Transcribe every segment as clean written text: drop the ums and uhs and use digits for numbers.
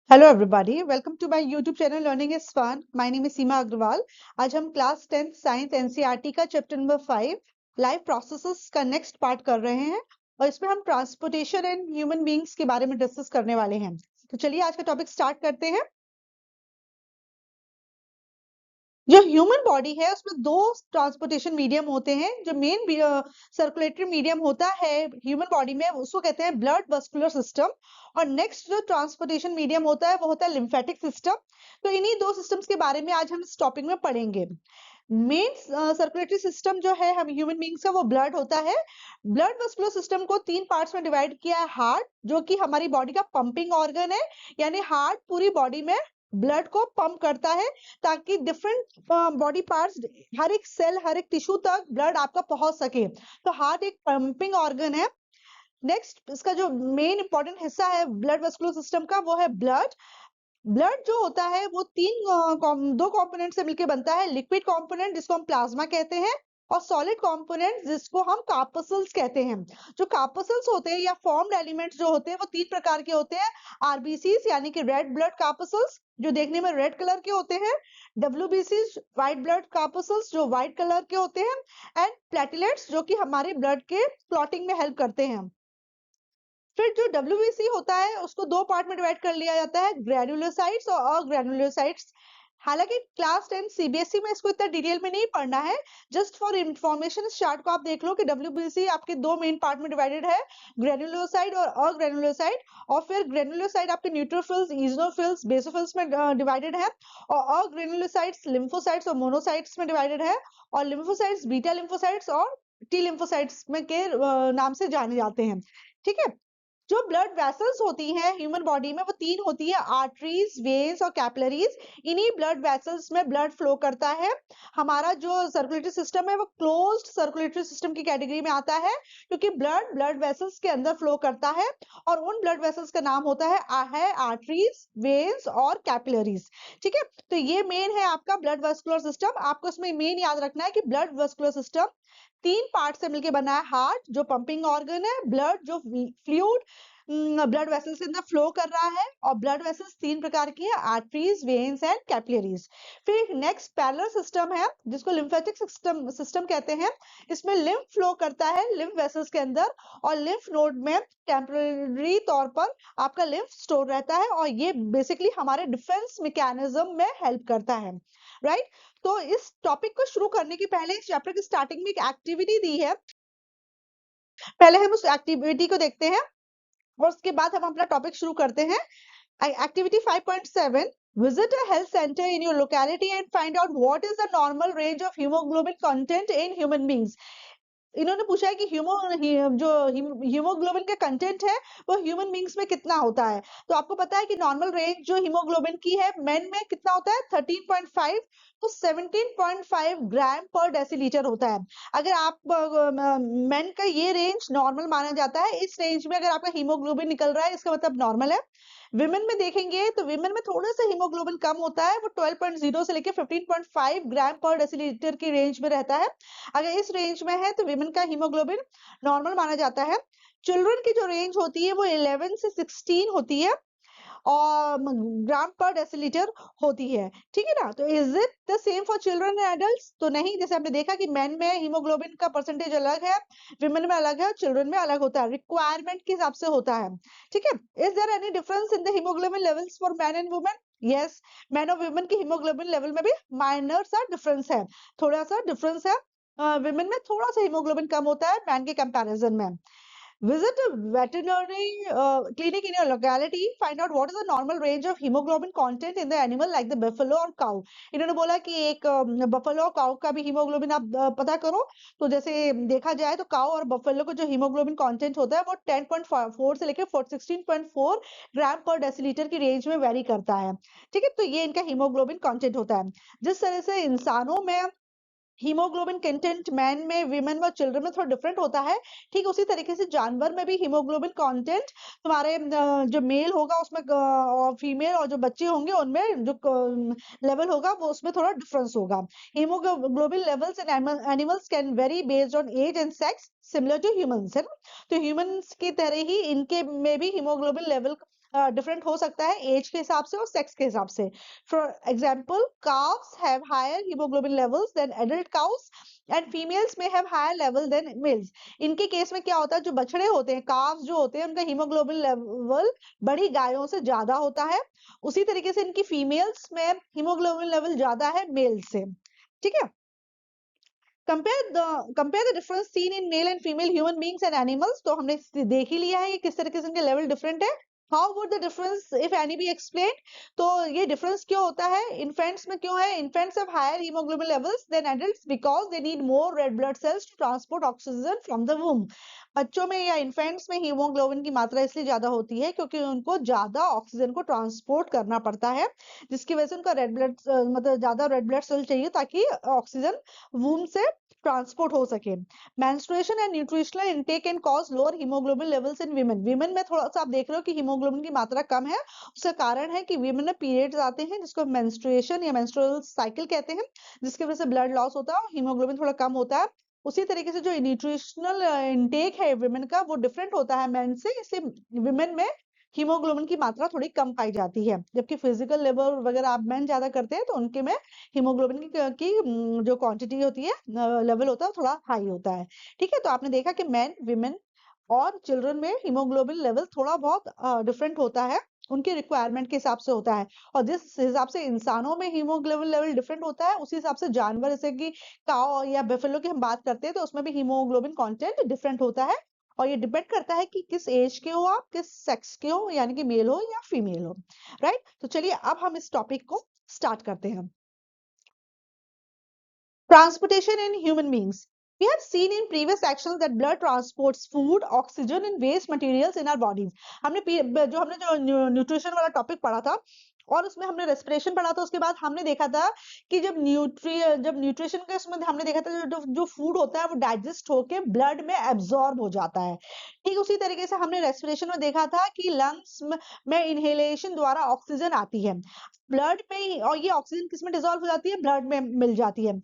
Hello everybody, welcome to my YouTube channel learning is fun. My name is Seema Agarwal. आज हम class 10th science NCERT का chapter number 5 life processes का next part कर रहे हैं और इसमें हम ट्रांसपोर्टेशन एंड ह्यूमन बीइंग्स के बारे में डिस्कस करने वाले हैं। तो चलिए आज का टॉपिक स्टार्ट करते हैं। जो ह्यूमन बॉडी है उसमें दो ट्रांसपोर्टेशन मीडियम होते हैं। जो मेन सर्कुलेटरी मीडियम होता है ह्यूमन बॉडी में उसको कहते हैं ब्लड वस्कुलर सिस्टम, और नेक्स्ट जो ट्रांसपोर्टेशन मीडियम होता है वो होता है लिम्फेटिक सिस्टम। तो इन्हीं दो सिस्टम्स के बारे में आज हम इस टॉपिक में पढ़ेंगे। मेन सर्कुलेटरी सिस्टम जो है हम ह्यूमन बींग्स का वो ब्लड होता है। ब्लड वस्कुलर सिस्टम को तीन पार्ट्स में डिवाइड किया है। हार्ट जो कि हमारी बॉडी का पंपिंग ऑर्गन है, यानी हार्ट पूरी बॉडी में ब्लड को पंप करता है ताकि डिफरेंट बॉडी पार्ट्स, हर एक सेल, हर एक टिश्यू तक ब्लड आपका पहुंच सके। तो हार्ट एक पंपिंग ऑर्गन है। नेक्स्ट इसका जो मेन इंपॉर्टेंट हिस्सा है ब्लड वेस्कुलर सिस्टम का वो है ब्लड। ब्लड जो होता है वो दो कंपोनेंट से मिलकर बनता है। लिक्विड कंपोनेंट जिसको हम प्लाज्मा कहते हैं, और सॉलिड कंपोनेंट जिसको हम कार्पसल्स कहते हैं। जो कार्पसल्स होते हैं या फॉर्म्ड एलिमेंट्स जो होते हैं वो तीन प्रकार के होते हैं। आरबीसीज यानी कि रेड ब्लड कार्पसल्स जो देखने में रेड कलर के होते हैं, डब्ल्यूबीसीज व्हाइट ब्लड कार्पसल्स जो व्हाइट कलर के होते हैं, एंड प्लेटलेट्स जो कि हमारे ब्लड के क्लॉटिंग में हेल्प करते हैं। फिर जो WBC होता है उसको दो पार्ट में डिवाइड कर लिया जाता है, ग्रेन्युलोसाइट्स और अग्रेन्युलोसाइट्स। हालांकि क्लास 10 सीबीएसई में इसको इतना डिटेल में नहीं पढ़ना है, जस्ट फॉर इंफॉर्मेशन इस चार्ट को आप देख लो कि WBC आपके दो मेन पार्ट में डिवाइडेड है, ग्रेन्युलोसाइट और अग्रेन्युलोसाइट। और फिर ग्रेन्युलोसाइट आपके न्यूट्रोफिल्स, इजनोफिल्स, बेसोफिल्स में डिवाइडेड है, और अग्रेन्युलोसाइट्स लिम्फोसाइट्स और मोनोसाइट्स में डिवाइडेड है, और लिम्फोसाइट्स बीटा लिम्फोसाइट्स और टी लिम्फोसाइट्स में के नाम से जाने जाते हैं। ठीक है। जो ब्लड वेसल्स होती हैं ह्यूमन बॉडी में वो तीन होती है, आर्टरीज, वेन्स और कैपिलरीज। इन्हीं ब्लड वेसल्स में ब्लड फ्लो करता है। हमारा जो सर्कुलेटरी सिस्टम है वो क्लोज्ड सर्कुलेटरी सिस्टम की कैटेगरी में आता है, क्योंकि ब्लड वेसल्स के अंदर फ्लो करता है, और उन ब्लड वेसल्स का नाम होता है आर्टरीज, वेन्स और कैपिलरीज। ठीक है। तो ये मेन है आपका ब्लड वेस्कुलर सिस्टम। आपको इसमें मेन याद रखना है कि ब्लड वेस्कुलर सिस्टम तीन पार्ट से मिलकर बना है। हार्ट जो पंपिंग ऑर्गन है, ब्लड जो फ्लूइड ब्लड वेसल्स के अंदर फ्लो कर रहा है, और ब्लड वेसल्स तीन प्रकार की है, आर्टरीज, वेन्स एंड कैपिलरीज। फिर नेक्स्ट पैरेलल सिस्टम है जिसको लिम्फेटिक सिस्टम कहते हैं। इसमें लिम्फ फ्लो करता है लिम्फ वेसल्स के अंदर, और लिम्फ नोड में टेम्पररी तौर पर आपका लिम्फ स्टोर रहता है, और ये बेसिकली हमारे डिफेंस मैकेनिज्म में हेल्प करता है। राइट। तो इस टॉपिक को शुरू करने के पहले इस चैप्टर की स्टार्टिंग में एक एक्टिविटी दी है, पहले हम उस एक्टिविटी को देखते हैं और उसके बाद हम अपना टॉपिक शुरू करते हैं। Activity 5.7, visit a health center in your locality and find out what is the normal range of hemoglobin content in human beings। इन्होंने पूछा है कि हीमोग्लोबिन का कंटेंट है वो ह्यूमन बींग्स में कितना होता है। तो आपको पता है कि नॉर्मल रेंज जो हीमोग्लोबिन की है मेन में कितना होता है, 13.5 तो 17.5 ग्राम पर डेसीलीटर होता है। अगर आप मेन का ये रेंज नॉर्मल माना जाता है, इस रेंज में अगर आपका हीमोग्लोबिन निकल रहा है इसका मतलब नॉर्मल है। विमेन में देखेंगे तो विमेन में थोड़ा सा हीमोग्लोबिन कम होता है, वो 12.0 से लेकर 15.5 ग्राम पर डेसीलीटर की रेंज में रहता है। अगर इस रेंज में है तो विमेन का हीमोग्लोबिन नॉर्मल माना जाता है। चिल्ड्रन की जो रेंज होती है वो 11 से 16 होती है और ग्राम पर डेसीलीटर होती है। ठीक है ना। तो is it the same for children and adults? तो नहीं, जैसे आपने देखा कि मेन में हीमोग्लोबिन का परसेंटेज अलग है, विमेन में अलग है, चिल्ड्रन में अलग होता है, रिक्वायरमेंट के हिसाब से होता है। ठीक है। Is there any difference in the haemoglobin levels for man and women? Yes, man और वुमेन की हीमोग्लोबिन लेवल में भी माइनर सा डिफरेंस है, थोड़ा सा डिफरेंस है। विमेन में थोड़ा सा हीमोग्लोबिन कम होता है मैन के कंपैरिजन में। Visit a veterinary clinic in your locality. Find out what is the normal range of hemoglobin content in the animal like the buffalo or cow. इन्होंने बोला कि एक बफलो और काउ का भी हीमोग्लोबिन आप पता करो। तो जैसे देखा जाए तो काउ और बफलो का जो हीमोग्लोबिन कंटेंट होता है वो 10.4 से लेकर 16.4 ग्राम पर डेसीलीटर की रेंज में वेरी करता है। ठीक है। तो ये इनका हीमोग्लोबिन कंटेंट होता है। जिस तरह से इंसानों में हीमोग्लोबिन कंटेंट मैन में, विमेन में, चिल्ड्रन में थोड़ा डिफरेंट होता है, ठीक उसी तरीके से जानवर में भी हीमोग्लोबिन कंटेंट तुम्हारे जो मेल होगा उसमें और फीमेल और जो बच्चे होंगे उनमें जो लेवल होगा वो उसमें थोड़ा डिफरेंस होगा। Haemoglobin levels in animals can vary based on age and sex similar to humans, है ना। तो ह्यूमंस की तरह ही इनके में भी हीमोग्लोबिन लेवल डिफरेंट हो सकता है एज के हिसाब से और सेक्स के हिसाब से। For example, cows have higher haemoglobin levels than adult cows and females में have higher level than males. इनके केस में क्या होता है, जो बछड़े होते हैं, काव्स जो होते हैं, उनका हीमोग्लोबिन लेवल बड़ी गायों से ज्यादा होता है। उसी तरीके से इनकी फीमेल्स में हीमोग्लोबिन लेवल ज्यादा है मेल से। ठीक है, compare the difference seen in male and female human beings and animals। तो हमने देख ही लिया है कि किस तरीके से इनके लेवल डिफरेंट है। How would the difference if any be explained? तो ये डिफरेंस क्यों होता है, इन्फेंट्स में क्यों है? Infants have higher hemoglobin levels than adults because they need more red blood cells to transport oxygen from the womb। बच्चों में या इन्फेंट्स में हीमोग्लोबिन की मात्रा इसलिए ज्यादा होती है क्योंकि उनको ज्यादा ऑक्सीजन को ट्रांसपोर्ट करना पड़ता है, जिसकी वजह से उनका रेड ब्लड मतलब ज्यादा रेड ब्लड सेल चाहिए ताकि ऑक्सीजन वूम से ट्रांसपोर्ट हो सके। Menstruation and nutritional intake can cause lower haemoglobin levels in women. Women में थोड़ा सा आप देख रहे हो कि हीमोग्लोबिन की मात्रा कम है, उसका कारण है कि वीमेन में पीरियड्स आते हैं जिसको मेंस्ट्रुएशन या मेंस्ट्रुअल साइकिल कहते हैं, जिसकी वजह से ब्लड लॉस होता है और हीमोग्लोबिन थोड़ा कम होता है। उसी तरीके से जो न्यूट्रिशनल इनटेक है विमेन का वो डिफरेंट होता है मेन से, इसलिए विमेन में हीमोग्लोबिन की मात्रा थोड़ी कम पाई जाती है, जबकि फिजिकल लेबर वगैरह आप मेन ज्यादा करते हैं तो उनके में हीमोग्लोबिन की जो क्वांटिटी होती है, लेवल होता है, थोड़ा हाई होता है। ठीक है, तो आपने देखा कि मेन, विमेन और चिल्ड्रन में हीमोग्लोबिन लेवल थोड़ा बहुत डिफरेंट होता है, उनके रिक्वायरमेंट के हिसाब से होता है। और जिस हिसाब से इंसानों में हीमोग्लोबिन लेवल डिफरेंट होता है, उसी हिसाब से जानवर जैसे कि काऊ या बेफेलो की हम बात करते हैं तो उसमें भी हीमोग्लोबिन कंटेंट डिफरेंट होता है। और ये डिपेंड करता है कि किस एज के हो आप, किस सेक्स के हो, यानी कि मेल हो या फीमेल हो। राइट, तो चलिए अब हम इस टॉपिक को स्टार्ट करते हैं। Transportation in human beings. We have seen in previous sections that blood transports food, oxygen and waste materials in our bodies। हमने जो न्यूट्रिशन वाला टॉपिक पढ़ा था और उसमें हमने रेस्पिरेशन पढ़ा था, उसके बाद हमने देखा था कि जब न्यूट्रिशन के उसमें हमने देखा था जो फूड होता है वो डाइजेस्ट होके ब्लड में एब्जॉर्ब हो जाता है। ठीक उसी तरीके से हमने रेस्पिरेशन में देखा था कि लंग्स में इनहेलेशन द्वारा ऑक्सीजन आती है ब्लड में, और ये ऑक्सीजन किस में डिसॉल्व हो जाती है, ब्लड में मिल जाती है।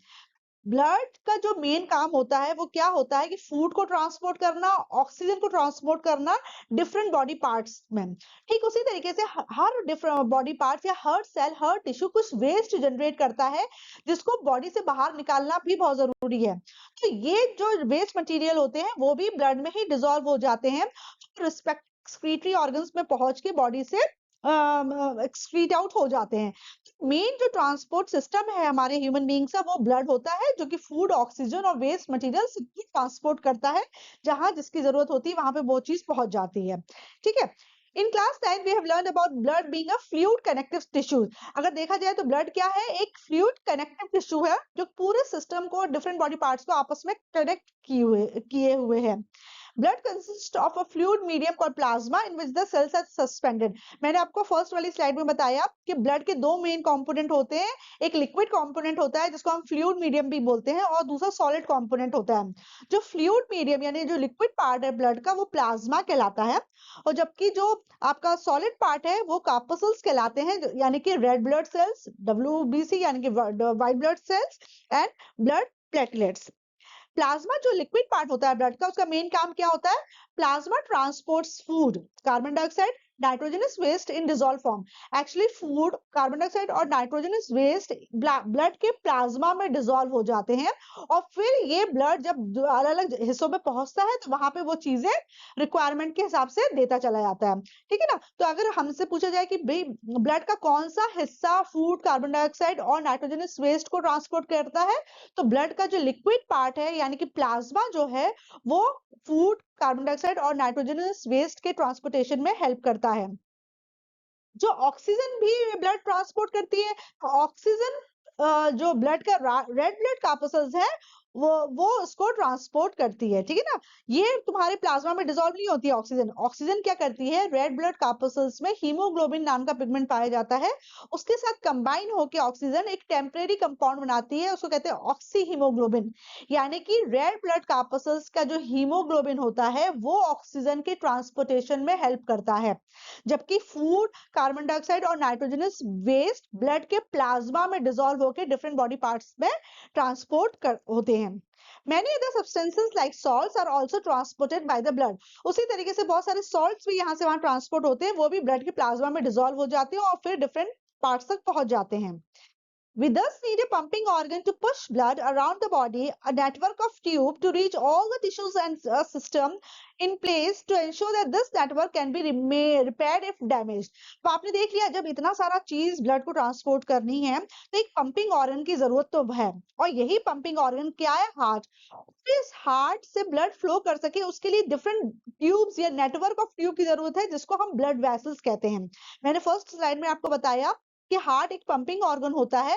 ब्लड का जो मेन काम होता है वो क्या होता है कि फूड को ट्रांसपोर्ट करना, ऑक्सीजन को ट्रांसपोर्ट करना डिफरेंट बॉडी पार्ट्स में। ठीक उसी तरीके से हर डिफरेंट बॉडी पार्ट्स या हर सेल, हर टिश्यू कुछ वेस्ट जनरेट करता है जिसको बॉडी से बाहर निकालना भी बहुत जरूरी है। तो ये जो वेस्ट मटेरियल होते हैं वो भी ब्लड में ही डिसॉल्व हो जाते हैं, एक्सक्रीटरी ऑर्गन्स में पहुंच के बॉडी से एक्सक्रीट आउट हो जाते हैं। मेन जो ट्रांसपोर्ट सिस्टम है हमारे ह्यूमन बींग्स का वो ब्लड होता है, जो कि फूड, ऑक्सीजन और वेस्ट मटेरियल सबको ट्रांसपोर्ट करता है, जहां जिसकी जरूरत होती है वहां पे वो चीज पहुंच जाती है। ठीक है, in class 10 we have learn about blood being a fluid connective tissue. अगर देखा जाए तो ब्लड क्या है, एक फ्लूइड कनेक्टिव टिश्यू है जो पूरे सिस्टम को, डिफरेंट बॉडी पार्ट्स को आपस में कनेक्ट किए हुए है। Blood consists of a fluid medium called plasma in which the cells are suspended। मैंने आपको फर्स्ट वाली स्लाइड में बताया कि ब्लड के दो मेन कंपोनेंट होते हैं, एक लिक्विड कंपोनेंट होता है जिसको हम फ्लूइड मीडियम भी बोलते हैं और दूसरा सॉलिड कंपोनेंट होता है। जो फ्लूइड मीडियम यानी जो लिक्विड पार्ट है ब्लड का वो प्लाज्मा कहलाता है, और जबकि जो आपका सॉलिड पार्ट है वो कार्पसल्स कहलाते हैं, यानी कि रेड ब्लड सेल्स, WBC यानी कि white blood cells and blood platelets. Plasma जो लिक्विड पार्ट होता है ब्लड का, उसका मेन काम क्या होता है, plasma transports food, carbon dioxide, nitrogenous waste in dissolve form. Actually food, carbon dioxide और नाइट्रोजनस वेस्ट ब्लड के प्लाज्मा में डिसॉल्व हो जाते हैं, और फिर ये ब्लड जब अलग अलग हिस्सों में पहुंचता है तो वहां पे वो चीजें रिक्वायरमेंट के हिसाब से देता चला जाता है। ठीक है ना, तो अगर हमसे पूछा जाए कि भाई ब्लड का कौन सा हिस्सा फूड, कार्बन डाइऑक्साइड और नाइट्रोजनस वेस्ट को ट्रांसपोर्ट करता है, तो ब्लड का जो लिक्विड पार्ट है यानी कि प्लाज्मा जो है वो फूड, कार्बन डाइऑक्साइड और नाइट्रोजनस वेस्ट के ट्रांसपोर्टेशन में हेल्प करता है। जो ऑक्सीजन भी ब्लड ट्रांसपोर्ट करती है, ऑक्सीजन जो ब्लड का रेड ब्लड कार्पसल्स है वो उसको ट्रांसपोर्ट करती है। ठीक है ना, ये तुम्हारे प्लाज्मा में डिसॉल्व नहीं होती है ऑक्सीजन। ऑक्सीजन क्या करती है, रेड ब्लड कार्पसल्स में हीमोग्लोबिन नाम का पिगमेंट पाया जाता है, उसके साथ कंबाइन होकर ऑक्सीजन एक टेम्परेरी कंपाउंड बनाती है, उसको कहते हैं ऑक्सी हीमोग्लोबिन। यानी कि रेड ब्लड कार्पसल्स का जो हीमोग्लोबिन होता है वो ऑक्सीजन के ट्रांसपोर्टेशन में हेल्प करता है, जबकि फूड, कार्बन डाइऑक्साइड और नाइट्रोजनस वेस्ट ब्लड के प्लाज्मा में डिसॉल्व होकर डिफरेंट बॉडी पार्ट्स में ट्रांसपोर्ट होते हैं। हैं। Many other substances like salts are also transported by the blood. उसी तरीके से बहुत सारे salts भी यहाँ से वहां ट्रांसपोर्ट होते हैं, वो भी ब्लड के प्लाज्मा में डिसॉल्व हो जाते हैं और फिर डिफरेंट पार्ट्स तक पहुंच जाते हैं। We thus need a pumping organ to push blood around the body, a network of tube to reach all the tissues and a system in place to ensure that this network can be repaired if damaged. तो आपने देख लिया, जब इतना सारा चीज blood को transport करनी है तो एक पंपिंग ऑर्गन की जरूरत तो है, और यही पंपिंग ऑर्गन क्या है? हार्ट। इस हार्ट से ब्लड फ्लो कर सके उसके लिए डिफरेंट ट्यूब्स या नेटवर्क ऑफ ट्यूब की जरूरत है, जिसको हम ब्लड वेसल्स कहते हैं। मैंने फर्स्ट स्लाइड में आपको बताया कि हार्ट एक पंपिंग ऑर्गन होता है।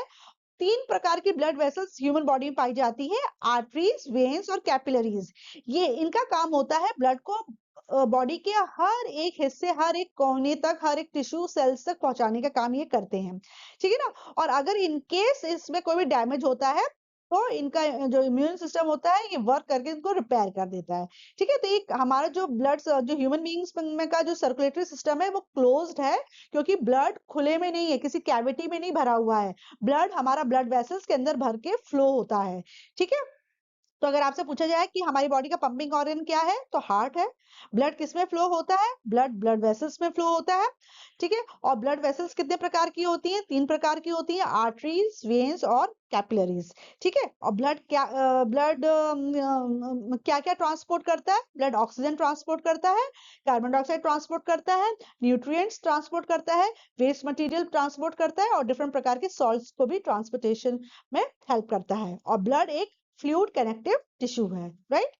3 प्रकार की ब्लड वेसल्स ह्यूमन बॉडी में पाई जाती है, आर्टरीज, वेन्स और कैपिलरीज। ये इनका काम होता है ब्लड को बॉडी के हर एक हिस्से, हर एक कोने तक, हर एक टिश्यू सेल्स तक पहुंचाने का काम ये करते हैं, ठीक है ना। और अगर इन केस इसमें कोई भी डैमेज होता है तो इनका जो इम्यून सिस्टम होता है ये वर्क करके इनको रिपेयर कर देता है, ठीक है। तो एक हमारा जो ब्लड, जो ह्यूमन बींग्स में का जो सर्कुलेटरी सिस्टम है वो क्लोज्ड है, क्योंकि ब्लड खुले में नहीं है, किसी कैविटी में नहीं भरा हुआ है। ब्लड हमारा ब्लड वेसल्स के अंदर भर के फ्लो होता है, ठीक है। तो अगर आपसे पूछा जाए कि हमारी बॉडी का पंपिंग ऑर्गन क्या है, तो हार्ट है। ब्लड किसमें फ्लो होता है? ब्लड ब्लड वेसल्स में फ्लो होता है, ठीक है। और ब्लड वेसल्स कितने प्रकार की होती हैं? 3 प्रकार की होती हैं, आर्टरीज, वेन्स और कैपिलरीज, ठीक है। और ब्लड क्या क्या क्या ट्रांसपोर्ट करता है? ब्लड ऑक्सीजन ट्रांसपोर्ट करता है, कार्बन डाइऑक्साइड ट्रांसपोर्ट करता है, न्यूट्रिएंट्स ट्रांसपोर्ट करता है, वेस्ट मटेरियल ट्रांसपोर्ट करता है, और डिफरेंट प्रकार के सॉल्ट्स को भी ट्रांसपोर्टेशन में हेल्प करता है। और ब्लड एक फ्लूइड कनेक्टिव टिश्यू है, right.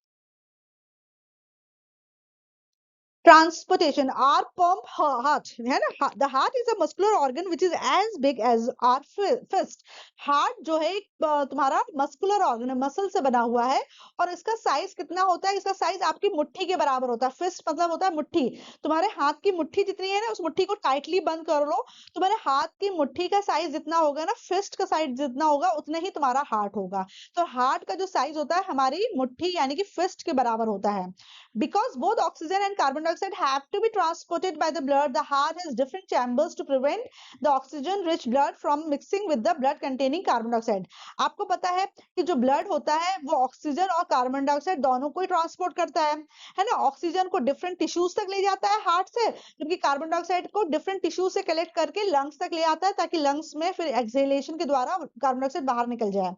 Transportation, our pump heart है ना, the heart is a muscular organ which is as big as our fist. Heart जो है एक तुम्हारा मस्कुलर ऑर्गन है, मसल से बना हुआ है, और इसका साइज कितना होता है? इसका साइज आपकी मुट्ठी के बराबर होता है। फिस्ट मतलब होता है मुट्ठी। तुम्हारे हाथ की मुट्ठी जितनी है ना, उस मुट्ठी को टाइटली बंद कर लो, तुम्हारे हाथ की मुट्ठी का साइज जितना होगा ना, फिस्ट का साइज जितना होगा, उतना ही तुम्हारा हार्ट होगा। तो हार्ट का जो साइज होता है हमारी मुट्ठी यानी कि फिस्ट के बराबर होता है। Because both oxygen and carbon dioxide have to be transported by the blood, the heart has different chambers to prevent the oxygen-rich blood from mixing with the blood containing carbon dioxide. आपको पता है कि जो blood होता है वो oxygen और carbon dioxide दोनों को ही ट्रांसपोर्ट करता है ना। ऑक्सीजन को डिफरेंट टिश्यूज तक ले जाता है हार्ट से, जबकि कार्बन डाइऑक्साइड को डिफरेंट टिश्यूज से कलेक्ट करके लंग्स तक ले आता है, ताकि लंग्स में फिर एक्सहेलेशन के द्वारा कार्बन डाइऑक्साइड बाहर निकल जाए।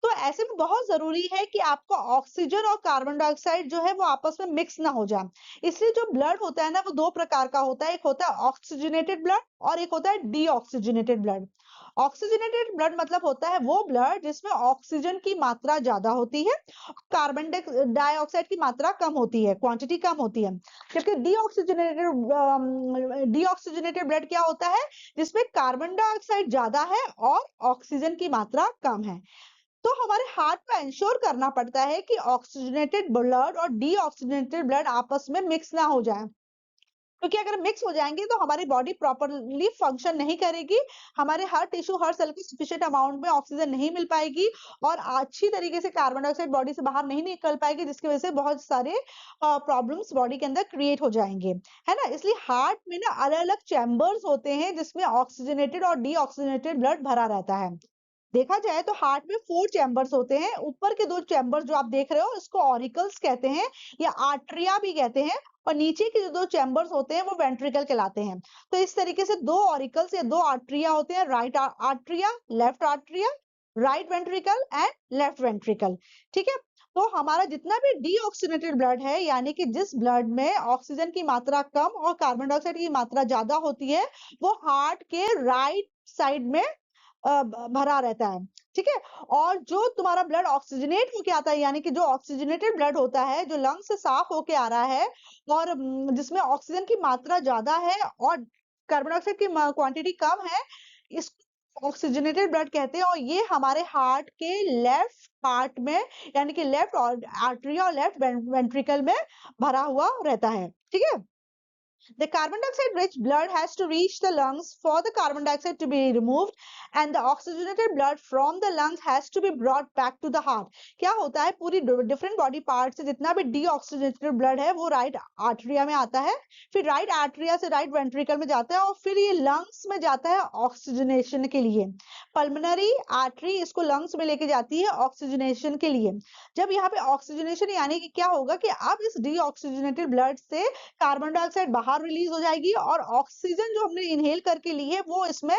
तो ऐसे में बहुत जरूरी है कि आपका ऑक्सीजन और कार्बन डाइऑक्साइड जो है वो आपस में मिक्स ना हो जाए। इसलिए जो ब्लड होता है ना वो 2 प्रकार का होता है, एक होता है ऑक्सीजनेटेड ब्लड और एक होता है डीऑक्सीजनेटेड ब्लड। ऑक्सीजनेटेड ब्लड मतलब होता है वो ब्लड जिसमें ऑक्सीजन की मात्रा ज्यादा होती है, कार्बन डाइऑक्साइड की मात्रा कम होती है, क्वांटिटी कम होती है। जबकि डीऑक्सीजनेटेड ब्लड क्या होता है? जिसमें कार्बन डाइऑक्साइड ज्यादा है और ऑक्सीजन की मात्रा कम है। तो हमारे हार्ट को इंश्योर करना पड़ता है कि ऑक्सीजनेटेड ब्लड और डीऑक्सीजनेटेड ब्लड आपस में मिक्स ना हो जाए, क्योंकि अगर मिक्स हो जाएंगे तो हमारी बॉडी प्रॉपरली फंक्शन नहीं करेगी, हमारे हर टिश्यू, हर सेल को सफिशिएंट अमाउंट में ऑक्सीजन नहीं मिल पाएगी, और अच्छी तरीके से कार्बन डाइऑक्साइड बॉडी से बाहर नहीं निकल पाएगी, जिसकी वजह से बहुत सारे प्रॉब्लम्स बॉडी के अंदर क्रिएट हो जाएंगे, है ना। इसलिए हार्ट में ना अलग अलग चैम्बर्स होते हैं जिसमें ऑक्सीजनेटेड और डीऑक्सीजनेटेड ब्लड भरा रहता है। देखा जाए तो हार्ट में 4 चैम्बर्स होते हैं। ऊपर के 2 चैम्बर्स जो आप देख रहे हो इसको ऑरिकल्स कहते हैं या आर्टरिया भी कहते हैं, और नीचे के जो 2 चैम्बर्स होते हैं वो वेंट्रिकल कहलाते हैं। तो इस तरीके से 2 ऑरिकल्स या 2 आर्टरिया होते हैं, right atria, left atria, right ventricle and left ventricle, ठीक है। तो हमारा जितना भी डीऑक्सीजनेटेड ब्लड है, यानी कि जिस ब्लड में ऑक्सीजन की मात्रा कम और कार्बन डाइऑक्साइड की मात्रा ज्यादा होती है, वो हार्ट के राइट साइड में भरा रहता है, ठीक है। और जो तुम्हारा ब्लड ऑक्सीजनेट होके आता है, यानी कि जो ऑक्सीजनेटेड ब्लड होता है, जो लंग से साफ होके आ रहा है और जिसमें ऑक्सीजन की मात्रा ज्यादा है और कार्बन डाइऑक्साइड की क्वांटिटी कम है, इस ऑक्सीजनेटेड ब्लड कहते हैं। और ये हमारे हार्ट के लेफ्ट पार्ट में, यानी कि लेफ्ट आर्टरी और लेफ्ट वेंट्रिकल में भरा हुआ रहता है, ठीक है। The carbon dioxide rich blood has to reach the lungs for the carbon dioxide to be removed and the oxygenated blood from the lungs has to be brought back to the heart. क्या होता है, पूरी different body part से जितना भी deoxygenated blood है वो right आर्टरिया में आता है, फिर राइट आर्टरिया से राइट वेंट्रिकल में जाता है और फिर ये लंग्स में जाता है ऑक्सीजनेशन के लिए। पल्मोनरी आर्टरी इसको लंग्स में लेके जाती है ऑक्सीजनेशन के लिए। जब यहाँ पे ऑक्सीजनेशन यानी कि क्या होगा कि अब इस डीऑक्सीजनेटेड ब्लड से कार्बन डाइऑक्साइड बाहर रिलीज हो जाएगी और ऑक्सीजन जो हमने इनहेल करके ली है वो इसमें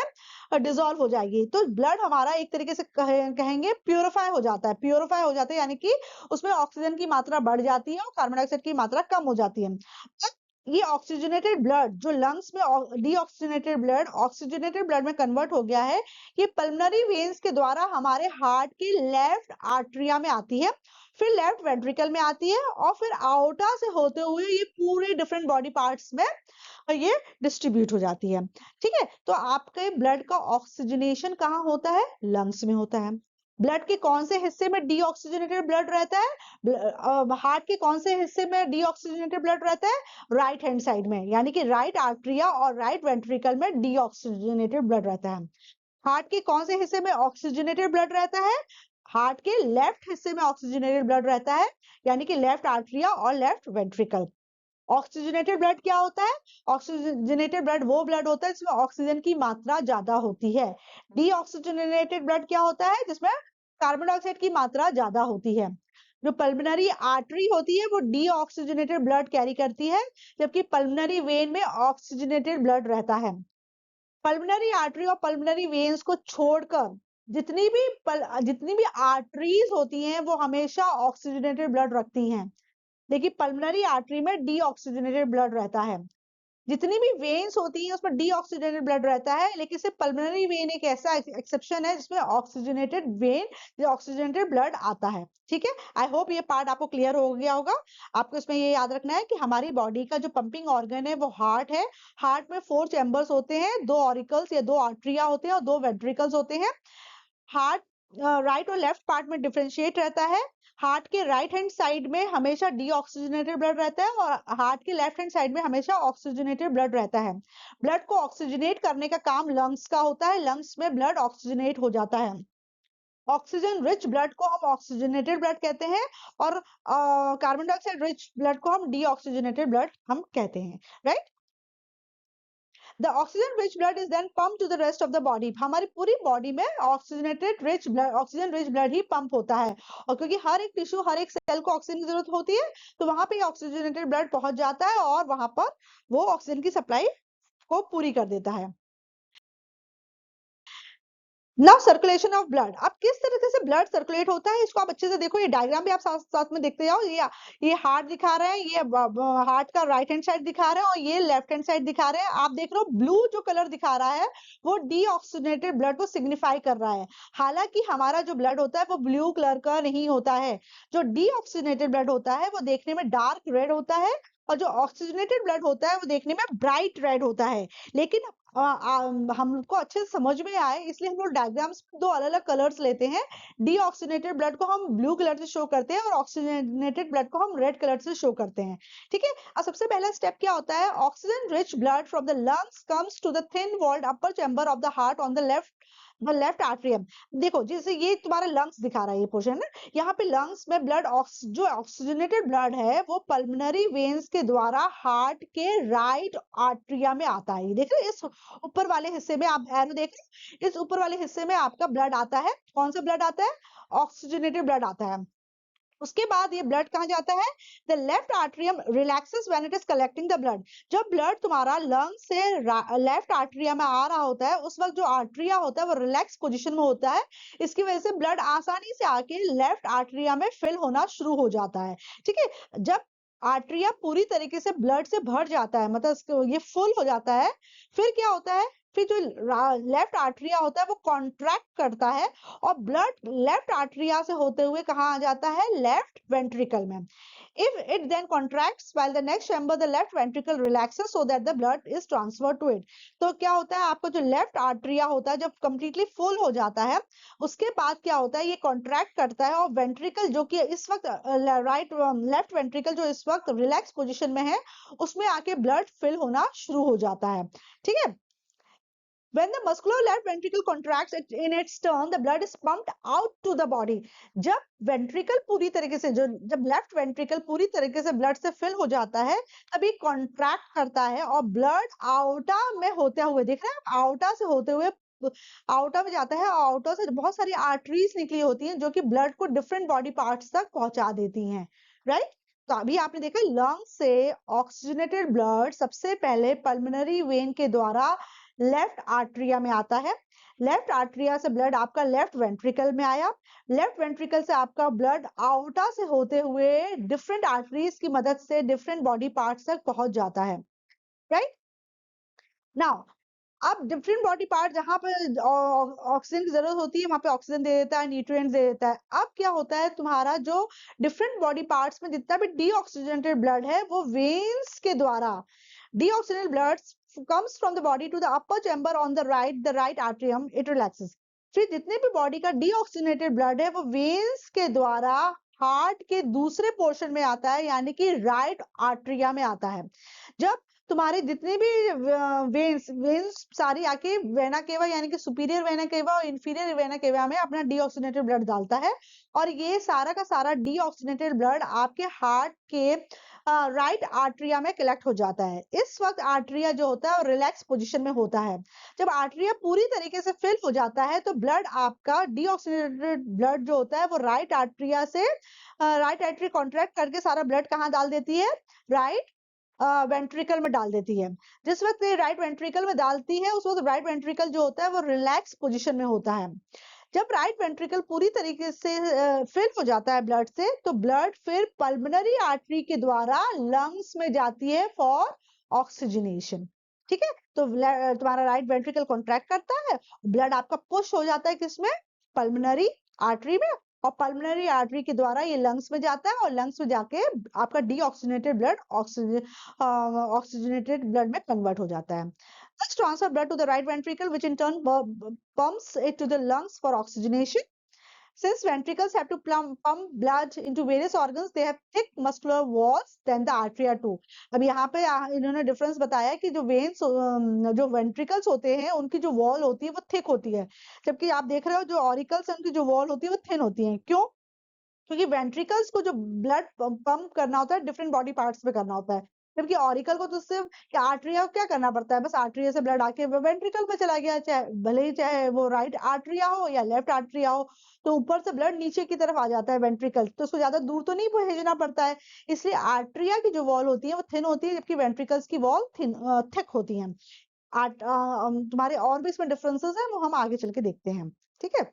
डिसॉल्व हो जाएगी। तो ब्लड हमारा एक तरीके से कहेंगे प्यूरिफाई हो जाता है, प्यूरिफाई हो जाता है यानी कि उसमें ऑक्सीजन की मात्रा बढ़ जाती है और कार्बन डाइऑक्साइड की मात्रा कम हो जाती है। ये ऑक्सीजनेटेड ब्लड जो लंग्स में डीऑक्सीजनेटेड ब्लड ऑक्सीजनेटेड ब्लड में कन्वर्ट हो गया है, ये पल्मोनरी वेन्स के द्वारा हमारे हार्ट के लेफ्ट आर्टरिया में आती है, फिर लेफ्ट वेंट्रिकल में आती है और फिर आउटा से होते हुए ये पूरे डिफरेंट बॉडी पार्ट्स में ये डिस्ट्रीब्यूट हो जाती है। ठीक है, तो आपके ब्लड का ऑक्सीजनेशन कहाँ होता है? लंग्स में होता है। ब्लड के कौन से हिस्से में डीऑक्सीजनेटेड ब्लड रहता है? हार्ट के कौन से हिस्से में डीऑक्सीजनेटेड ब्लड रहता है? राइट हैंड साइड में, यानी कि राइट आर्टरिया और राइट वेंट्रिकल में डीऑक्सीजनेटेड ब्लड रहता है। हार्ट के कौन से हिस्से में ऑक्सीजनेटेड ब्लड रहता है? हार्ट के लेफ्ट हिस्से में ऑक्सीजनेटेड ब्लड रहता है, यानी कि लेफ्ट आर्टरिया और लेफ्ट वेंट्रिकल। ऑक्सीजनेटेड ब्लड क्या होता है? ऑक्सीजनेटेड ब्लड वो ब्लड होता है जिसमें ऑक्सीजन की मात्रा ज्यादा होती है। डीऑक्सीजनेटेड ब्लड क्या होता है? जिसमें कार्बन डाइऑक्साइड की मात्रा ज्यादा होती है। जो पल्मोनरी आर्टरी होती है वो डीऑक्सीजनेटेड ब्लड कैरी करती है, जबकि पल्मोनरी वेन में ऑक्सीजनेटेड ब्लड रहता है। पल्मोनरी आर्टरी और पल्मोनरी वेन्स को छोड़कर जितनी भी आर्टरीज होती हैं वो हमेशा ऑक्सीजनेटेड ब्लड रखती हैं। देखिए पल्मोनरी आर्टरी में डीऑक्सीजनेटेड ब्लड रहता है, जितनी भी वेन्स होती हैं उसमें डीऑक्सीजनेटेड ब्लड रहता है, लेकिन सिर्फ पल्मोनरी वेन एक ऐसा एक्सेप्शन है जिसमें ऑक्सीजनेटेड ब्लड आता है। ठीक है, आई होप ये पार्ट आपको क्लियर हो गया होगा। आपको इसमें ये याद रखना है कि हमारी बॉडी का जो पंपिंग ऑर्गन है वो हार्ट है। हार्ट में 4 चैम्बर्स होते हैं, 2 ऑरिकल्स या 2 आर्टरिया होते हैं और 2 वेंट्रिकल्स होते हैं। हार्ट राइट और लेफ्ट पार्ट में डिफरेंशिएट रहता है। हार्ट के राइट हैंड साइड में हमेशा डीऑक्सीजनेटेड ब्लड रहता है और हार्ट के लेफ्ट हैंड साइड में हमेशा ऑक्सीजनेटेड ब्लड रहता है। ब्लड को ऑक्सीजनेट करने का काम लंग्स का होता है, लंग्स में ब्लड ऑक्सीजनेट हो जाता है। ऑक्सीजन रिच ब्लड को हम ऑक्सीजनेटेड ब्लड कहते हैं और कार्बन डाइऑक्साइड रिच ब्लड को हम डीऑक्सीजनेटेड ब्लड हम कहते हैं, right. The oxygen rich blood is then pumped to the rest of the body. हमारी पूरी बॉडी में oxygenated rich blood, oxygen rich blood ही पंप होता है और क्योंकि हर एक टिश्यू, हर एक सेल को ऑक्सीजन की जरूरत होती है, तो वहां पे ऑक्सीजनेटेड ब्लड पहुंच जाता है और वहां पर वो ऑक्सीजन की सप्लाई को पूरी कर देता है। नाउ सर्कुलेशन ऑफ ब्लड, अब किस तरीके से ब्लड सर्कुलेट होता है इसको आप अच्छे से देखो। ये डायग्राम भी आप साथ साथ में देखते जाओ। ये हार्ट दिखा रहे हैं, ये हार्ट का राइट हैंड साइड दिखा रहे हैं और ये लेफ्ट हैंड साइड दिखा रहे हैं। आप देख रहे हो ब्लू जो कलर दिखा रहा है वो डीऑक्सीजनेटेड ब्लड को सिग्निफाई कर रहा है। हालांकि हमारा जो ब्लड होता है वो ब्लू कलर का नहीं होता है। जो डीऑक्सीजनेटेड ब्लड होता है वो देखने में डार्क रेड होता है और जो ऑक्सीजनेटेड ब्लड होता है वो देखने में ब्राइट रेड होता है। लेकिन हमको अच्छे से समझ में आए इसलिए हम लोग डायग्राम्स में 2 अलग-अलग कलर्स लेते हैं। डीऑक्सीजनेटेड ब्लड को हम ब्लू कलर से शो करते हैं और ऑक्सीजनेटेड ब्लड को हम रेड कलर से शो करते हैं। ठीक है, अब सबसे पहला स्टेप क्या होता है? Oxygen rich blood from the lungs comes to the thin walled upper chamber of the heart on the left atrium. देखो जैसे ये तुम्हारा लंग्स दिखा रहा है, ये पोर्शन है, यहाँ पे लंग्स में ब्लड जो ऑक्सीजनेटेड ब्लड है वो पल्मोनरी वेन्स के द्वारा हार्ट के राइट आर्टरिया में आता है। ये देख रहे हैं, इस ऊपर वाले हिस्से में आप एरो देख रहे हैं, इस ऊपर वाले हिस्से में आपका ब्लड आता है। कौन सा ब्लड आता है? ऑक्सीजनेटेड ब्लड आता है। उसके बाद ये ब्लड कहाँ जाता है? The left atrium relaxes when it is collecting the blood. जब ब्लड तुम्हारा लंग से लेफ्ट आर्टरिया में आ रहा होता है उस वक्त जो आर्टरिया होता है वो रिलैक्स पोजीशन में होता है। इसकी वजह से ब्लड आसानी से आके लेफ्ट आर्टरिया में फिल होना शुरू हो जाता है। ठीक है, जब आर्टरिया पूरी तरीके से ब्लड से भर जाता है, मतलब ये फुल हो जाता है, फिर क्या होता है? फिर जो लेफ्ट आर्टरिया होता है वो कॉन्ट्रैक्ट करता है और ब्लड लेफ्ट आर्टरिया से होते हुए कहाँ आ जाता है, लेफ्ट वेंट्रिकल में. If it then contracts while the next chamber, the left ventricle relaxes so that the blood is transferred to it. तो क्या होता है, आपका जो लेफ्ट आर्टरिया होता है जब कंप्लीटली फुल हो जाता है, उसके बाद क्या होता है, ये कॉन्ट्रैक्ट करता है और वेंट्रिकल जो कि इस वक्त लेफ्ट वेंट्रिकल जो इस वक्त रिलैक्स पोजीशन में है, उसमें आके ब्लड फिल होना शुरू हो जाता है. ठीक है. When the muscular left ventricle contracts in its turn, the blood is pumped out to the body. जब वेंट्रिकल पूरी तरीके से जब लेफ्ट वेंट्रिकल पूरी तरीके से ब्लड से फिल हो जाता है, तभी कॉन्ट्रैक्ट करता है और ब्लड आउटा में होते हुए, देख रहे हैं, आउटा से होते हुए आउटा में जाता है. आउटा से बहुत सारी आर्टरीज निकली होती हैं जो कि ब्लड को डिफरेंट बॉडी पार्ट्स तक पहुंचा देती हैं. राइट. तो अभी आपने देखा लंग से ऑक्सीजनेटेड ब्लड सबसे पहले पल्मोनरी वेन के द्वारा लेफ्ट आर्टरिया में आता है. लेफ्ट आर्टरिया से ब्लड आपका लेफ्ट वेंट्रिकल में आया. लेफ्ट वेंट्रिकल से आपका ब्लड आउटा से होते हुए डिफरेंट आर्टरीज की मदद से डिफरेंट बॉडी पार्ट्स तक पहुंच जाता है. राइट. नाउ अब डिफरेंट बॉडी पार्ट जहां पर ऑक्सीजन की जरूरत होती है वहां पे ऑक्सीजन दे देता है, न्यूट्रिएंट्स दे देता है. अब क्या होता है, तुम्हारा जो डिफरेंट बॉडी पार्ट्स में जितना भी डीऑक्सीजनेटेड ब्लड है वो वेन्स के द्वारा deoxygenated blood comes from the body to the upper chamber on the right atrium, it relaxes. फिर जितने भी बॉडी का डीऑक्सीजनेटेड ब्लड है वो वेन्स के द्वारा हार्ट के दूसरे पोर्शन में आता है, यानी कि राइट आर्टरिया में आता है. जब तुम्हारे जितने भी वेन्स सारी आके वेना केवा यानी कि सुपीरियर वेना केवा और इंफीरियर वेना केवा में अपना डीऑक्सीजनेटेड ब्लड डालता है और ये सारा का सारा डीऑक्सीजनेटेड ब्लड आपके हार्ट के राइट आर्टरिया में कलेक्ट हो जाता है. इस वक्त आर्टरिया जो होता है वो रिलैक्स पोजीशन में होता है. जब आर्टरिया पूरी तरीके से फिल हो जाता है तो ब्लड आपका डीऑक्सीजनेटेड ब्लड जो होता है वो राइट आर्टरिया से राइट आर्टरी कॉन्ट्रैक्ट करके सारा ब्लड कहाँ डाल देती है, राइट वेंट्रिकल में डाल देती है. जिस वक्त ये राइट वेंट्रिकल में डालती है उस वक्त राइट वेंट्रिकल जो होता है वो रिलैक्स पोजीशन में होता है. जब राइट वेंट्रिकल पूरी तरीके से फिल हो जाता है ब्लड से, तो ब्लड फिर पल्मोनरी आर्टरी के द्वारा लंग्स में जाती है फॉर ऑक्सीजनेशन. ठीक है. तो तुम्हारा राइट वेंट्रिकल कॉन्ट्रैक्ट करता है, ब्लड आपका पुश हो जाता है किसमें, पल्मोनरी आर्टरी में, और पल्मोनरी आर्टरी के द्वारा ये लंग्स में जाता है और लंग्स में जाके आपका डीऑक्सीजनेटेड ब्लड ऑक्सीजनेटेड ब्लड में कन्वर्ट हो जाता है. Let's transfer blood to the right ventricle, which in turn pumps it to the lungs for oxygenation. Since ventricles have to pump blood into various organs, they have thick muscular walls than the arteria too. अब यहाँ पे इन्होंने difference बताया कि जो veins जो ventricles होते हैं उनकी जो वॉल होती है वो थिक होती है, जबकि आप देख रहे हो जो ऑरिकल्स उनकी जो वॉल होती है वो थिन होती है. क्यों? क्योंकि वेंट्रिकल्स को जो ब्लड पंप करना होता है डिफरेंट बॉडी पार्ट्स में करना होता है, जबकि ऑरिकल को तो सिर्फ आर्टरिया को क्या करना पड़ता है, बस आर्टरिया से ब्लड आके वेंट्रिकल में चला गया, चाहे भले ही चाहे वो राइट आर्टरिया हो या लेफ्ट आर्टरिया हो, तो ऊपर से ब्लड नीचे की तरफ आ जाता है वेंट्रिकल, तो उसको ज्यादा दूर तो नहीं भेजना पड़ता है. इसलिए आर्टरिया की जो वॉल होती है वो थिन होती है, जबकि वेंट्रिकल्स की वॉल थिक होती है. तुम्हारे और भी इसमें डिफरेंसेस हैं, वो हम आगे चल के देखते हैं. ठीक है.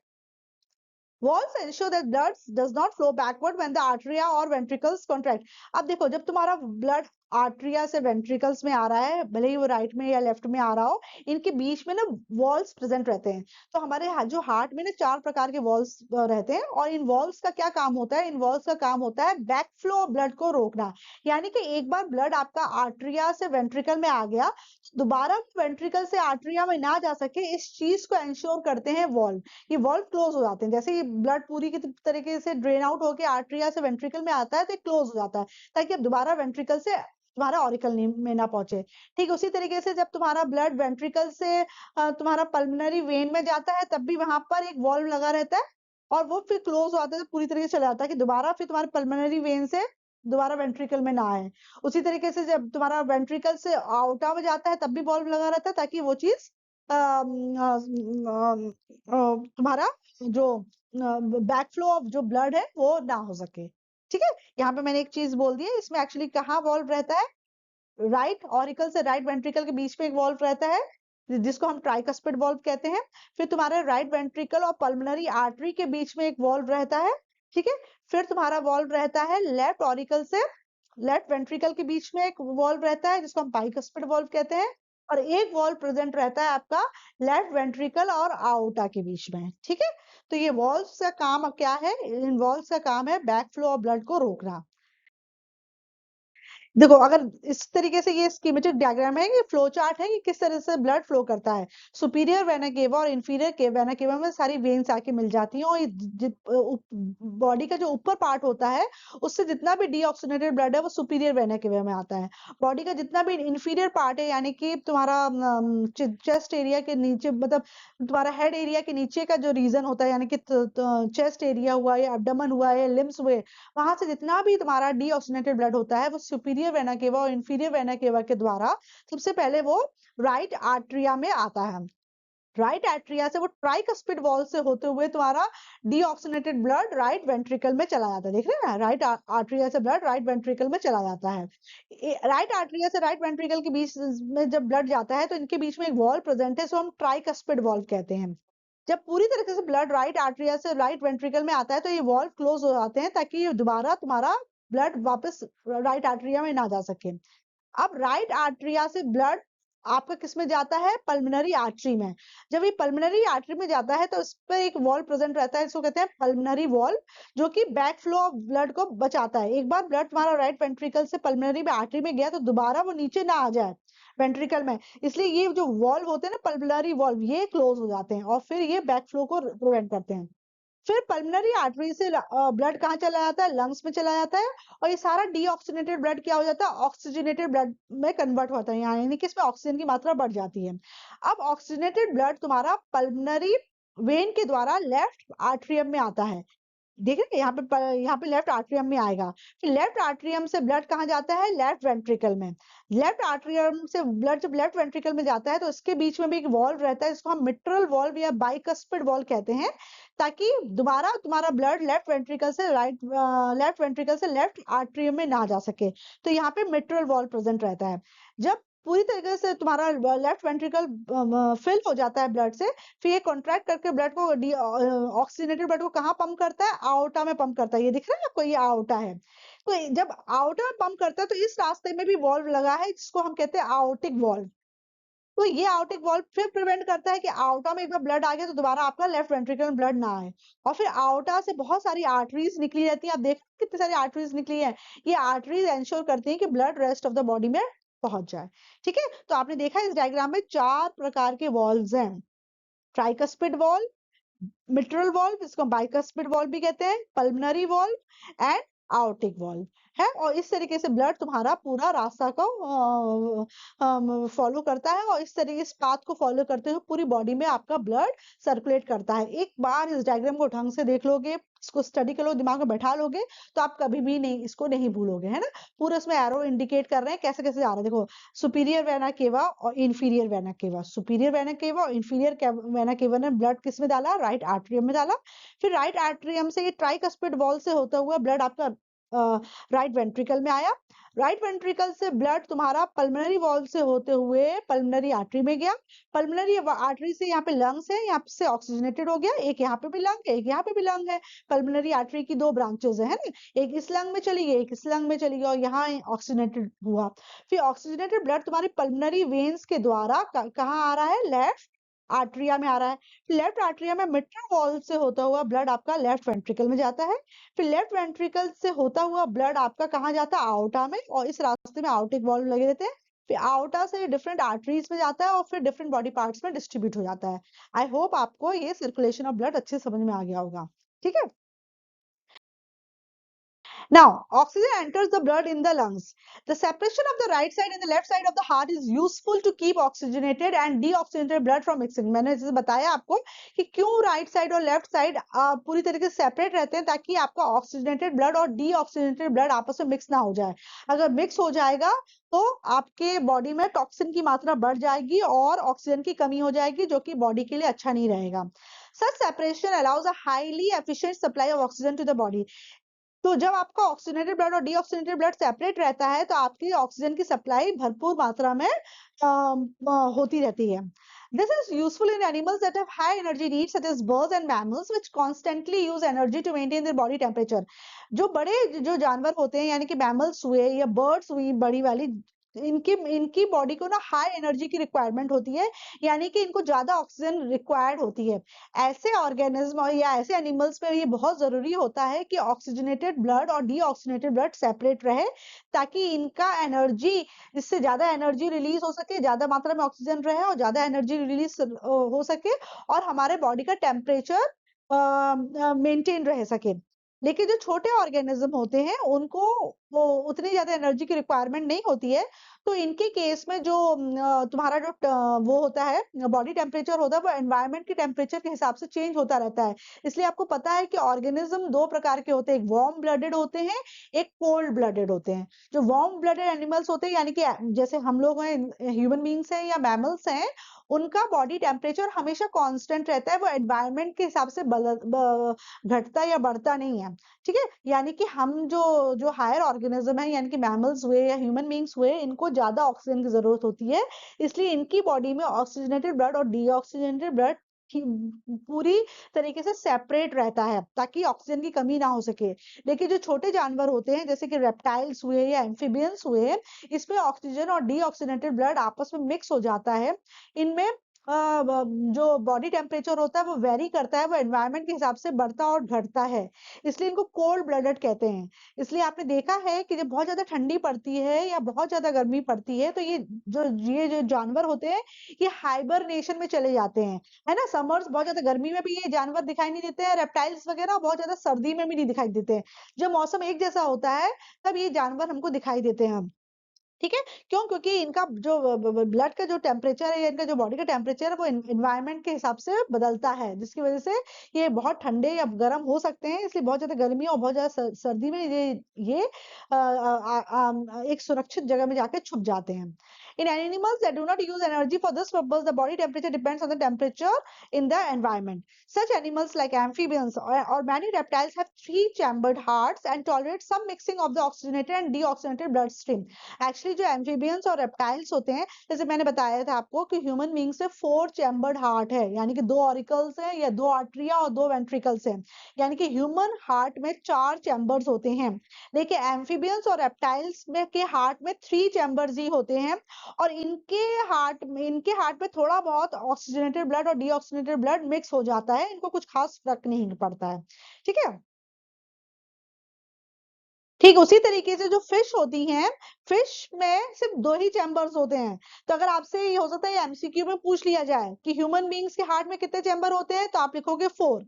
Walls ensure that blood does not flow backward when the arteria or ventricles contract. अब देखो जब तुम्हारा ब्लड आर्टरिया से वेंट्रिकल्स में आ रहा है, भले ही वो राइट में या लेफ्ट में आ रहा हो, इनके बीच में ना वॉल्स प्रेजेंट रहते हैं. तो हमारे जो हार्ट में ना 4 प्रकार के वॉल्स रहते हैं और इन वॉल्स का क्या काम होता है, इन वॉल्स का काम होता है बैक फ्लो ऑफ ब्लड को रोकना. यानी कि एक बार ब्लड आपका आर्टरिया से वेंट्रिकल में आ गया, दोबारा वेंट्रिकल से आर्टरिया में ना जा सके, इस चीज को एंश्योर करते हैं वॉल्व. ये वॉल्व क्लोज हो जाते हैं, जैसे ही ब्लड पूरी की तरीके से ड्रेन आउट होकर आर्टरिया से वेंट्रिकल में आता है तो क्लोज हो जाता है, ताकि अब दोबारा वेंट्रिकल से तुम्हारा ऑरिकल में ना पहुंचे. ठीक उसी तरीके से जब तुम्हारा ब्लड वेंट्रिकल से तुम्हारा पल्मोनरी वेन में जाता है, तब भी वहां पर एक वॉल्व लगा रहता है और वो फिर क्लोज हो जाता है, पूरी तरीके से चला जाता है कि दोबारा फिर तुम्हारे पल्मोनरी वेन से दोबारा वेंट्रिकल में ना आए. उसी तरीके से जब तुम्हारा वेंट्रिकल से आउटा में जाता है तब भी वॉल्व लगा रहता है, ताकि वो चीज तुम्हारा जो बैक फ्लो ऑफ जो ब्लड है वो ना हो सके. ठीक है. यहाँ पे मैंने एक चीज बोल दी है, इसमें एक्चुअली कहाँ वॉल्व रहता है, राइट ऑरिकल से राइट वेंट्रिकल के बीच में एक वॉल्व रहता है जिसको हम ट्राइकस्पिड वॉल्व कहते हैं. फिर तुम्हारे राइट वेंट्रिकल और पल्मोनरी आर्टरी के बीच में एक वॉल्व रहता है. ठीक है. फिर तुम्हारा वॉल्व रहता है लेफ्ट ऑरिकल से लेफ्ट वेंट्रिकल के बीच में एक वॉल्व रहता है जिसको हम बाइकस्पिड वॉल्व कहते हैं. और एक वॉल्व प्रेजेंट रहता है आपका लेफ्ट वेंट्रिकल और आउटा के बीच में, ठीक है। तो ये वॉल्व्स का काम क्या है, इन वॉल्व्स का काम है बैक फ्लो ऑफ ब्लड को रोकना। देखो अगर इस तरीके से ये स्कीमेटिक डायग्राम है, ये फ्लो चार्ट है कि किस तरह से ब्लड फ्लो करता है। सुपीरियर वेना केवा और इंफीरियर वेना केवा में सारी वेन्स आके मिल जाती हैं, और बॉडी का जो ऊपर पार्ट होता है उससे जितना भी डीऑक्सीनेटेड ब्लड है वो सुपीरियर वेना केवा में आता है। बॉडी का जितना भी इंफीरियर पार्ट है, यानी कि तुम्हारा चेस्ट एरिया के नीचे, मतलब तुम्हारा हेड एरिया के नीचे का जो रीजन होता है, यानी कि चेस्ट एरिया हुआ या एब्डोमेन हुआ या लिम्स हुए, वहां से जितना भी तुम्हारा डीऑक्सीनेटेड ब्लड होता है वो सुपीरियर वेना केवा और इंफीरियर वेना केवा के द्वारा सबसे पहले वो राइट आर्टरिया में आता है। राइट आर्टरिया से वो ट्राइकस्पिड वॉल से होते हुए तुम्हारा डीऑक्सीनेटेड ब्लड राइट वेंट्रिकल में चला जाता है। देख रहे हैं, राइट आर्टरिया से ब्लड राइट वेंट्रिकल में चला जाता है। राइट आर्टरिया से राइट वेंट्रिकल के बीच में जब ब्लड जाता है तो इनके बीच में एक वॉल प्रेजेंट है, सो हम ट्राइकस्पिड वॉल्व कहते हैं। जब पूरी तरीके से ब्लड राइट आर्टरिया से राइट वेंट्रिकल में आता है तो ये वॉल्व क्लोज हो जाते हैं, ताकि ये दोबारा तुम्हारा ब्लड वापस राइट आर्टरिया में ना जा सके। अब राइट आर्टरिया से ब्लड आपका किस में जाता है, पल्मोनरी आर्टरी में। जब ये पल्मोनरी आर्टरी में जाता है तो इस पर एक वॉल्व प्रेजेंट रहता है, इसको कहते हैं पल्मोनरी वॉल्व, जो कि बैक फ्लो ऑफ ब्लड को बचाता है। एक बार ब्लड तुम्हारा राइट वेंट्रिकल से पल्मोनरी में आर्टरी में गया तो दोबारा वो नीचे ना आ जाए वेंट्रिकल में, इसलिए ये जो वॉल्व होते हैं ना, पल्मोनरी वॉल्व, ये क्लोज हो जाते हैं और फिर ये बैक फ्लो को प्रिवेंट करते हैं। फिर पल्मोनरी आर्टरी से ब्लड कहाँ चला जाता है, लंग्स में चला जाता है, और ये सारा डीऑक्सीनेटेड ब्लड क्या हो जाता है, ऑक्सीजनेटेड ब्लड में कन्वर्ट होता है, यानी कि इसमें ऑक्सीजन की मात्रा बढ़ जाती है। अब ऑक्सीजनेटेड ब्लड तुम्हारा पल्मोनरी वेन के द्वारा लेफ्ट आर्टरियम में आता है। देखिए यहाँ पे लेफ्ट आर्टरियम में आएगा। फिर लेफ्ट आर्टरियम से ब्लड कहाँ जाता है, लेफ्ट वेंट्रिकल में। लेफ्ट आर्टरियम से ब्लड जब लेफ्ट वेंट्रिकल में जाता है तो इसके बीच में भी एक वॉल्व रहता है, इसको हम मिट्रल वॉल्व या बाइकस्पिड वॉल्व कहते हैं, ताकि दोबारा तुम्हारा ब्लड लेफ्ट वेंट्रिकल से लेफ्ट आर्टरियम में ना जा सके। तो यहाँ पे मिट्रल वॉल्व प्रेजेंट रहता है। जब पूरी तरीके से तुम्हारा लेफ्ट वेंट्रिकल फिल हो जाता है ब्लड से, फिर ये कॉन्ट्रैक्ट करके ब्लड को ऑक्सीजनेटेड ब्लड को कहाँ पंप करता है, आउटा में पंप करता है। ये दिख रहा है आपको, ये आउटा है। तो जब आउटा में पंप करता है तो इस रास्ते में भी वॉल्व लगा है जिसको हम कहते हैं आउटिक वॉल्व। तो ये आउटिक वॉल्व फिर प्रिवेंट करता है कि आउटा में एक बार ब्लड आ गया तो दोबारा आपका लेफ्ट वेंट्रिकल में ब्लड ना आए। और फिर आउटा से बहुत सारी आर्टरीज निकली रहती है, आप देख कितनी सारी आर्टरीज निकली है। ये आर्टरीज एंश्योर करती हैं कि blood rest of the body में पहुंच जाए। ठीक है, तो आपने देखा इस डायग्राम में 4 प्रकार के वॉल्व्स हैं, ट्राइकस्पिड वॉल्व, मिट्रल वॉल्व, इसको बाइकस्पिड वॉल्व भी कहते हैं, पल्मोनरी वॉल्व एंड आउटिक वॉल्व है। और इस तरीके से ब्लड तुम्हारा पूरा रास्ता को फॉलो करता है, और इस तरीके इस पाथ को फॉलो करते हुए पूरी बॉडी में आपका ब्लड सर्कुलेट करता है। एक बार इस डायग्राम को ढंग से देख लोगे, इसको स्टडी कर लो, दिमाग में बैठा लोगे, तो आप कभी भी नहीं इसको नहीं भूलोगे, है ना। पूरा इसमें एरो इंडिकेट कर रहे हैं कैसे कैसे जा रहा है। देखो, सुपीरियर वेना केवा और inferior vena cava, superior vena cava और इंफीरियर वेना केवा ने ब्लड किस में डाला, राइट आर्टरियम में डाला। फिर राइट आर्टरियम से ये ट्राइकस्पिड वॉल से होता हुआ ब्लड आपका राइट वेंट्रिकल में आया। राइट वेंट्रिकल से ब्लड तुम्हारा पल्मोनरी वॉल से होते हुए पल्मोनरी आर्टरी में गया। पल्मोनरी आर्टरी से यहाँ पे लंग्स है, यहाँ से ऑक्सीजनेटेड हो गया, एक यहाँ पे भी लंग है, एक यहाँ पे भी लंग है। पल्मोनरी आर्टरी की 2 ब्रांचेस है ना, एक इस लंग में चली गई, एक इस लंग में चली गई, और यहाँ ऑक्सीजनेटेड हुआ। फिर ऑक्सीजनेटेड ब्लड तुम्हारी पल्मोनरी वेन्स के द्वारा कहाँ आ रहा है, लेफ्ट आर्टरिया में आ रहा है। लेफ्ट आर्टरिया में मिट्रल वॉल से होता हुआ ब्लड आपका लेफ्ट वेंट्रिकल में जाता है। फिर लेफ्ट वेंट्रिकल से होता हुआ ब्लड आपका कहाँ जाता है, आउटा में, और इस रास्ते में आउटिक वॉल्व लगे रहते हैं। फिर आउटा से डिफरेंट आर्टरीज में जाता है और फिर डिफरेंट बॉडी पार्ट्स में डिस्ट्रीब्यूट हो जाता है। आई होप आपको ये सर्कुलेशन ऑफ ब्लड अच्छे समझ में आ गया होगा। ठीक है, now, oxygen enters the blood in the lungs. The separation of the right side and the left side of the heart is useful to keep oxygenated and deoxygenated blood from mixing. मैंने जैसे बताया आपको कि क्यों right side और left side पूरी तरीके से सेपरेट रहते हैं, ताकि आपका ऑक्सीजनेटेड ब्लड और डीऑक्सीजनेटेड ब्लड आपस में मिक्स ना हो जाए। अगर मिक्स हो जाएगा तो आपके बॉडी में टॉक्सिन की मात्रा बढ़ जाएगी और ऑक्सीजन की कमी हो जाएगी, जो कि बॉडी के लिए अच्छा नहीं रहेगा। Such separation allows a highly efficient supply of oxygen to the body. तो जब आपका ऑक्सीजनेटेड ब्लड और डीऑक्सीजनेटेड ब्लड सेपरेट रहता है तो आपकी ऑक्सीजन की सप्लाई भरपूर मात्रा में होती रहती है। This is useful in animals that have high energy needs such as birds and mammals which constantly use energy to maintain their body temperature. जो जानवर होते हैं, यानी कि मैमल्स हुए या बर्ड्स हुई बड़ी वाली, इनकी बॉडी को ना हाई एनर्जी की रिक्वायरमेंट होती है, यानी कि इनको ज्यादा ऑक्सीजन रिक्वायर्ड होती है। ऐसे ऑर्गेनिज्म या ऐसे एनिमल्स में ये बहुत जरूरी होता है कि ऑक्सीजनेटेड ब्लड और डीऑक्सीजनेटेड ब्लड सेपरेट रहे, ताकि इनका एनर्जी, इससे ज्यादा एनर्जी रिलीज हो सके, ज्यादा मात्रा में ऑक्सीजन रहे और ज्यादा एनर्जी रिलीज हो सके, और हमारे बॉडी का टेम्परेचर मेंटेन रह सके। लेकिन जो छोटे ऑर्गेनिज्म होते हैं उनको वो उतनी ज्यादा एनर्जी की रिक्वायरमेंट नहीं होती है, तो इनके केस में जो तुम्हारा जो वो होता है, बॉडी टेम्परेचर होता है, वो एनवायरनमेंट के टेम्परेचर के हिसाब से चेंज होता रहता है। इसलिए आपको पता है कि ऑर्गेनिज्म दो प्रकार के होते हैं, एक वार्म ब्लडेड होते हैं, एक कोल्ड ब्लडेड होते हैं। जो वार्म ब्लडेड एनिमल्स होते हैं, यानी कि जैसे हम लोग हैं, ह्यूमन बींग्स हैं या मैमल्स हैं, उनका बॉडी टेम्परेचर हमेशा कांस्टेंट रहता है, वो एनवायरनमेंट के हिसाब से घटता या बढ़ता नहीं है। ठीक है, यानी कि हम जो जो हायर ऑर्गेनिज्म है, यानी कि मैमल्स हुए या ह्यूमन बींग्स हुए, इनको ज्यादा ऑक्सीजन की जरूरत होती है, इसलिए इनकी बॉडी में ऑक्सीजनेटेड ब्लड और डीऑक्सीजनेटेड ब्लड पूरी तरीके से सेपरेट रहता है, ताकि ऑक्सीजन की कमी ना हो सके। लेकिन जो छोटे जानवर होते हैं, जैसे कि रेप्टाइल्स हुए या एम्फीबियंस हुए, इसमें ऑक्सीजन और डीऑक्सीजनेटेड ब्लड आपस में मिक्स हो जाता है। इनमें जो बॉडी टेम्परेचर होता है वो वेरी करता है, वो एनवायरनमेंट के हिसाब से बढ़ता और घटता है, इसलिए इनको कोल्ड ब्लडेड कहते हैं। इसलिए आपने देखा है कि जब बहुत ज्यादा ठंडी पड़ती है या बहुत ज्यादा गर्मी पड़ती है, तो ये जो जानवर होते हैं, ये हाइबरनेशन में चले जाते हैं, है ना। समर्स बहुत ज्यादा गर्मी में भी ये जानवर दिखाई नहीं देते हैं, रेप्टाइल्स वगैरह बहुत ज्यादा सर्दी में भी नहीं दिखाई देते हैं। जब मौसम एक जैसा होता है, तब ये जानवर हमको दिखाई देते हैं। ठीक है, क्यों? क्योंकि इनका जो ब्लड का जो टेम्परेचर है या इनका जो बॉडी का टेम्परेचर है, वो एनवायरनमेंट के हिसाब से बदलता है, जिसकी वजह से ये बहुत ठंडे या गर्म हो सकते हैं। इसलिए बहुत ज्यादा गर्मी और बहुत ज्यादा सर्दी में ये एक सुरक्षित जगह में जाके छुप जाते हैं। In animals that do not use energy for this purpose, the body temperature depends on the temperature in the environment. Such animals like amphibians or many reptiles have three-chambered hearts and tolerate some mixing of the oxygenated and deoxygenated bloodstream. Actually जो amphibians और reptiles होते हैं, जैसे मैंने बताया था आपको कि ह्यूमन बीइंग से 4 चैम्बर्ड हार्ट है, यानी कि 2 ऑरिकल्स हैं या 2 आर्टरिया और 2 वेंट्रिकल्स हैं, यानी कि ह्यूमन हार्ट में 4 चैम्बर्स होते हैं। लेकिन एम्फीबियंस और रेप्टाइल्स में के हार्ट में 3 चैम्बर्स ही होते हैं, और इनके हार्ट में थोड़ा बहुत ऑक्सीजनेटेड ब्लड और डीऑक्सीजनेटेड ब्लड मिक्स हो जाता है, इनको कुछ खास फर्क नहीं पड़ता है। ठीक है, ठीक उसी तरीके से जो फिश होती हैं, फिश में सिर्फ 2 ही चैम्बर्स होते हैं। तो अगर आपसे ये हो सकता है एमसीक्यू में पूछ लिया जाए कि ह्यूमन बीइंग्स के हार्ट में कितने चैम्बर होते हैं, तो आप लिखोगे 4।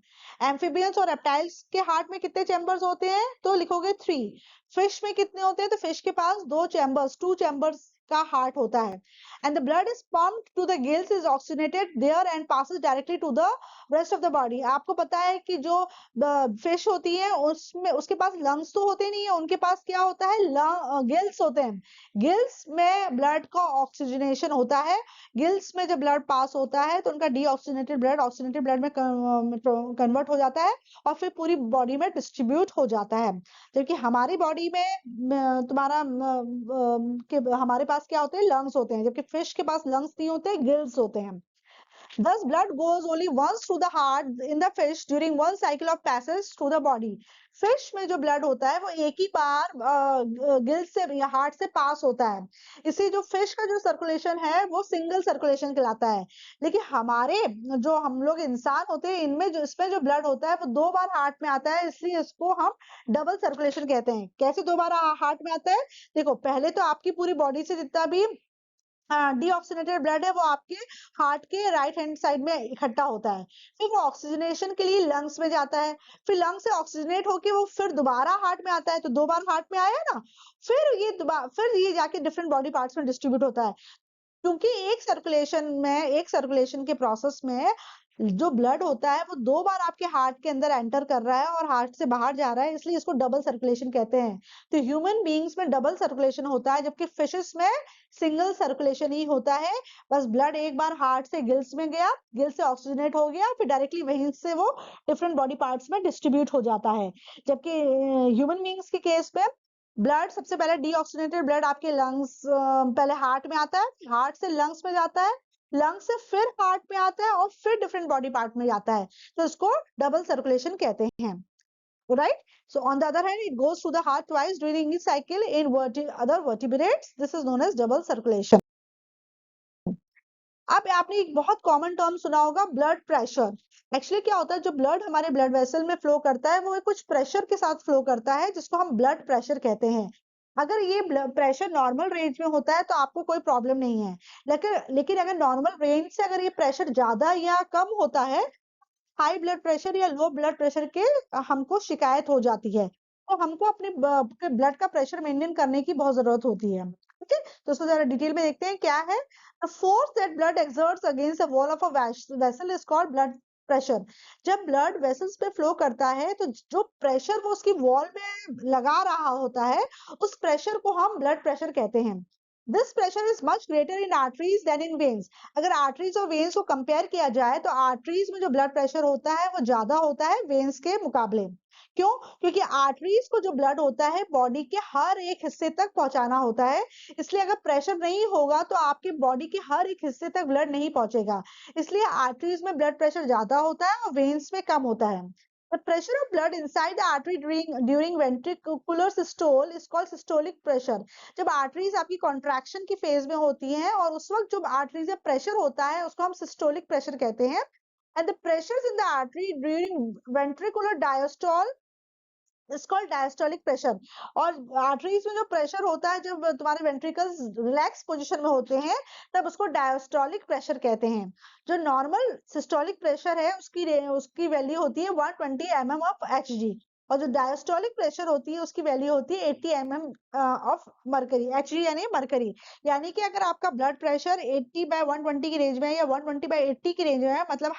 एम्फीबियंस और रेप्टाइल्स के हार्ट में कितने चैम्बर्स होते हैं, तो लिखोगे 3। फिश में कितने होते हैं, तो फिश के पास 2 चैम्बर्स, 2 चैम्बर्स का हार्ट होता है। And the blood is pumped to the gills, is oxygenated there and passes directly to the rest of the body. आपको पता है कि जो फिश होती है, उसमें उसके पास लंग्स तो होते नहीं है, उनके पास क्या होता है, गिल्स होते हैं। गिल्स में ब्लड का ऑक्सीजनेशन होता है, गिल्स में जब ब्लड पास होता है तो उनका डीऑक्सीजनेटेड ब्लड ऑक्सीजनेटेड ब्लड में कन्वर्ट हो जाता है और फिर पूरी बॉडी में डिस्ट्रीब्यूट हो जाता है। जबकि हमारी बॉडी में तुम्हारा हमारे पास क्या होते हैं, लंग्स होते हैं, जबकि फिश के पास लंग्स नहीं होते, गिल्स होते हैं। Thus, blood goes only once through the heart in the fish during one cycle of passage through the body. Fish में जो ब्लड होता है वो एक ही बार गिल से या हार्ट से पास होता है, इसलिए जो फिश का जो सर्कुलेशन है वो सिंगल सर्कुलेशन कहलाता है। लेकिन हमारे जो हम लोग इंसान होते हैं, इनमें जो इसमें जो ब्लड होता है वो 2 बार हार्ट में आता है, इसलिए इसको हम डबल सर्कुलेशन कहते हैं। कैसे 2 बार हार्ट में आता है? देखो, पहले तो आपकी पूरी बॉडी से जितना भी डीऑक्सीजनेटेड ब्लड है वो आपके हार्ट के राइट हैंड साइड में इकट्ठा होता है, फिर वो ऑक्सीजनेशन के लिए लंग्स में जाता है, फिर लंग्स से ऑक्सीजनेट होके वो फिर दोबारा हार्ट में आता है, तो 2 बार हार्ट में आया ना, फिर ये जाके डिफरेंट बॉडी पार्ट्स में डिस्ट्रीब्यूट होता है। क्योंकि एक सर्कुलेशन के प्रोसेस में जो ब्लड होता है वो 2 बार आपके हार्ट के अंदर एंटर कर रहा है और हार्ट से बाहर जा रहा है, इसलिए इसको डबल सर्कुलेशन कहते हैं। तो ह्यूमन बीइंग्स में डबल सर्कुलेशन होता है, जबकि फिशेस में सिंगल सर्कुलेशन ही होता है। बस ब्लड एक बार हार्ट से गिल्स में गया, गिल्स से ऑक्सीजनेट हो गया, फिर डायरेक्टली वहीं से वो डिफरेंट बॉडी पार्ट्स में डिस्ट्रीब्यूट हो जाता है। जबकि ह्यूमन बीइंग्स के केस में ब्लड सबसे पहले डीऑक्सीजनेटेड ब्लड आपके लंग्स पहले हार्ट में आता है, हार्ट से लंग्स में जाता है, लंग्स से फिर हार्ट में आता है और फिर डिफरेंट बॉडी पार्ट में जाता है, तो इसको डबल सर्कुलेशन कहते हैं। right? So on the other hand, it goes to the heart twice during each cycle. In other vertebrates, this is known as double circulation. अब आपने एक बहुत कॉमन टर्म सुना होगा, ब्लड प्रेशर। एक्चुअली क्या होता है, जो ब्लड हमारे ब्लड वेसल में फ्लो करता है वो कुछ प्रेशर के साथ फ्लो करता है, जिसको हम ब्लड प्रेशर कहते हैं। अगर ये ब्लड प्रेशर नॉर्मल रेंज में होता है तो आपको कोई प्रॉब्लम नहीं है, लेकिन अगर नॉर्मल रेंज से अगर ये प्रेशर ज्यादा या कम होता है, हाई ब्लड प्रेशर या लो ब्लड प्रेशर के हमको शिकायत हो जाती है, तो हमको अपने ब्लड का प्रेशर मेंटेन करने की बहुत जरूरत होती है। ठीक है, तो इसको जरा डिटेल में देखते हैं क्या है। The force that blood exerts against the wall of a vessel is called blood pressure. जब ब्लड वेसल्स पे फ्लो करता है तो जो प्रेशर वो उसकी वॉल में लगा रहा होता है, उस प्रेशर को हम ब्लड प्रेशर कहते हैं। This pressure is much greater in arteries than in veins. अगर आर्टरीज और वेन्स को कंपेयर किया जाए तो आर्टरीज में जो ब्लड प्रेशर होता है वो ज्यादा होता है वेन्स के मुकाबले। क्यों? क्योंकि आर्टरीज को जो ब्लड होता है बॉडी के हर एक हिस्से तक पहुंचाना होता है, इसलिए अगर प्रेशर नहीं होगा तो आपके बॉडी के हर एक हिस्से तक ब्लड नहीं पहुंचेगा, इसलिए आर्टरीज में ब्लड प्रेशर ज्यादा होता है और वेन्स में कम होता है। The pressure of blood inside the artery during ventricular systole is called systolic pressure. जब आर्टरीज आपकी कॉन्ट्रैक्शन की फेज में होती हैं और उस वक्त जो आर्टरीज में प्रेशर होता है उसको हम सिस्टोलिक प्रेशर कहते हैं। And the pressures in the artery during ventricular diastole is called diastolic pressure. और आर्टरीज में जो प्रेशर होता है जब तुम्हारे वेंट्रिकल्स रिलैक्स पोजीशन में होते हैं तब उसको डायस्टोलिक प्रेशर कहते हैं। जो नॉर्मल सिस्टोलिक प्रेशर है उसकी वैल्यू होती है 120 mm ऑफ Hg, और जो डायस्टोलिक प्रेशर होती है उसकी वैल्यू होती है 80 mm ऑफ मरकरी। Hg यानी मरकरी, यानी कि अगर आपका ब्लड प्रेशर 80/120 की रेंज में है या 120/80 की रेंज में है, मतलब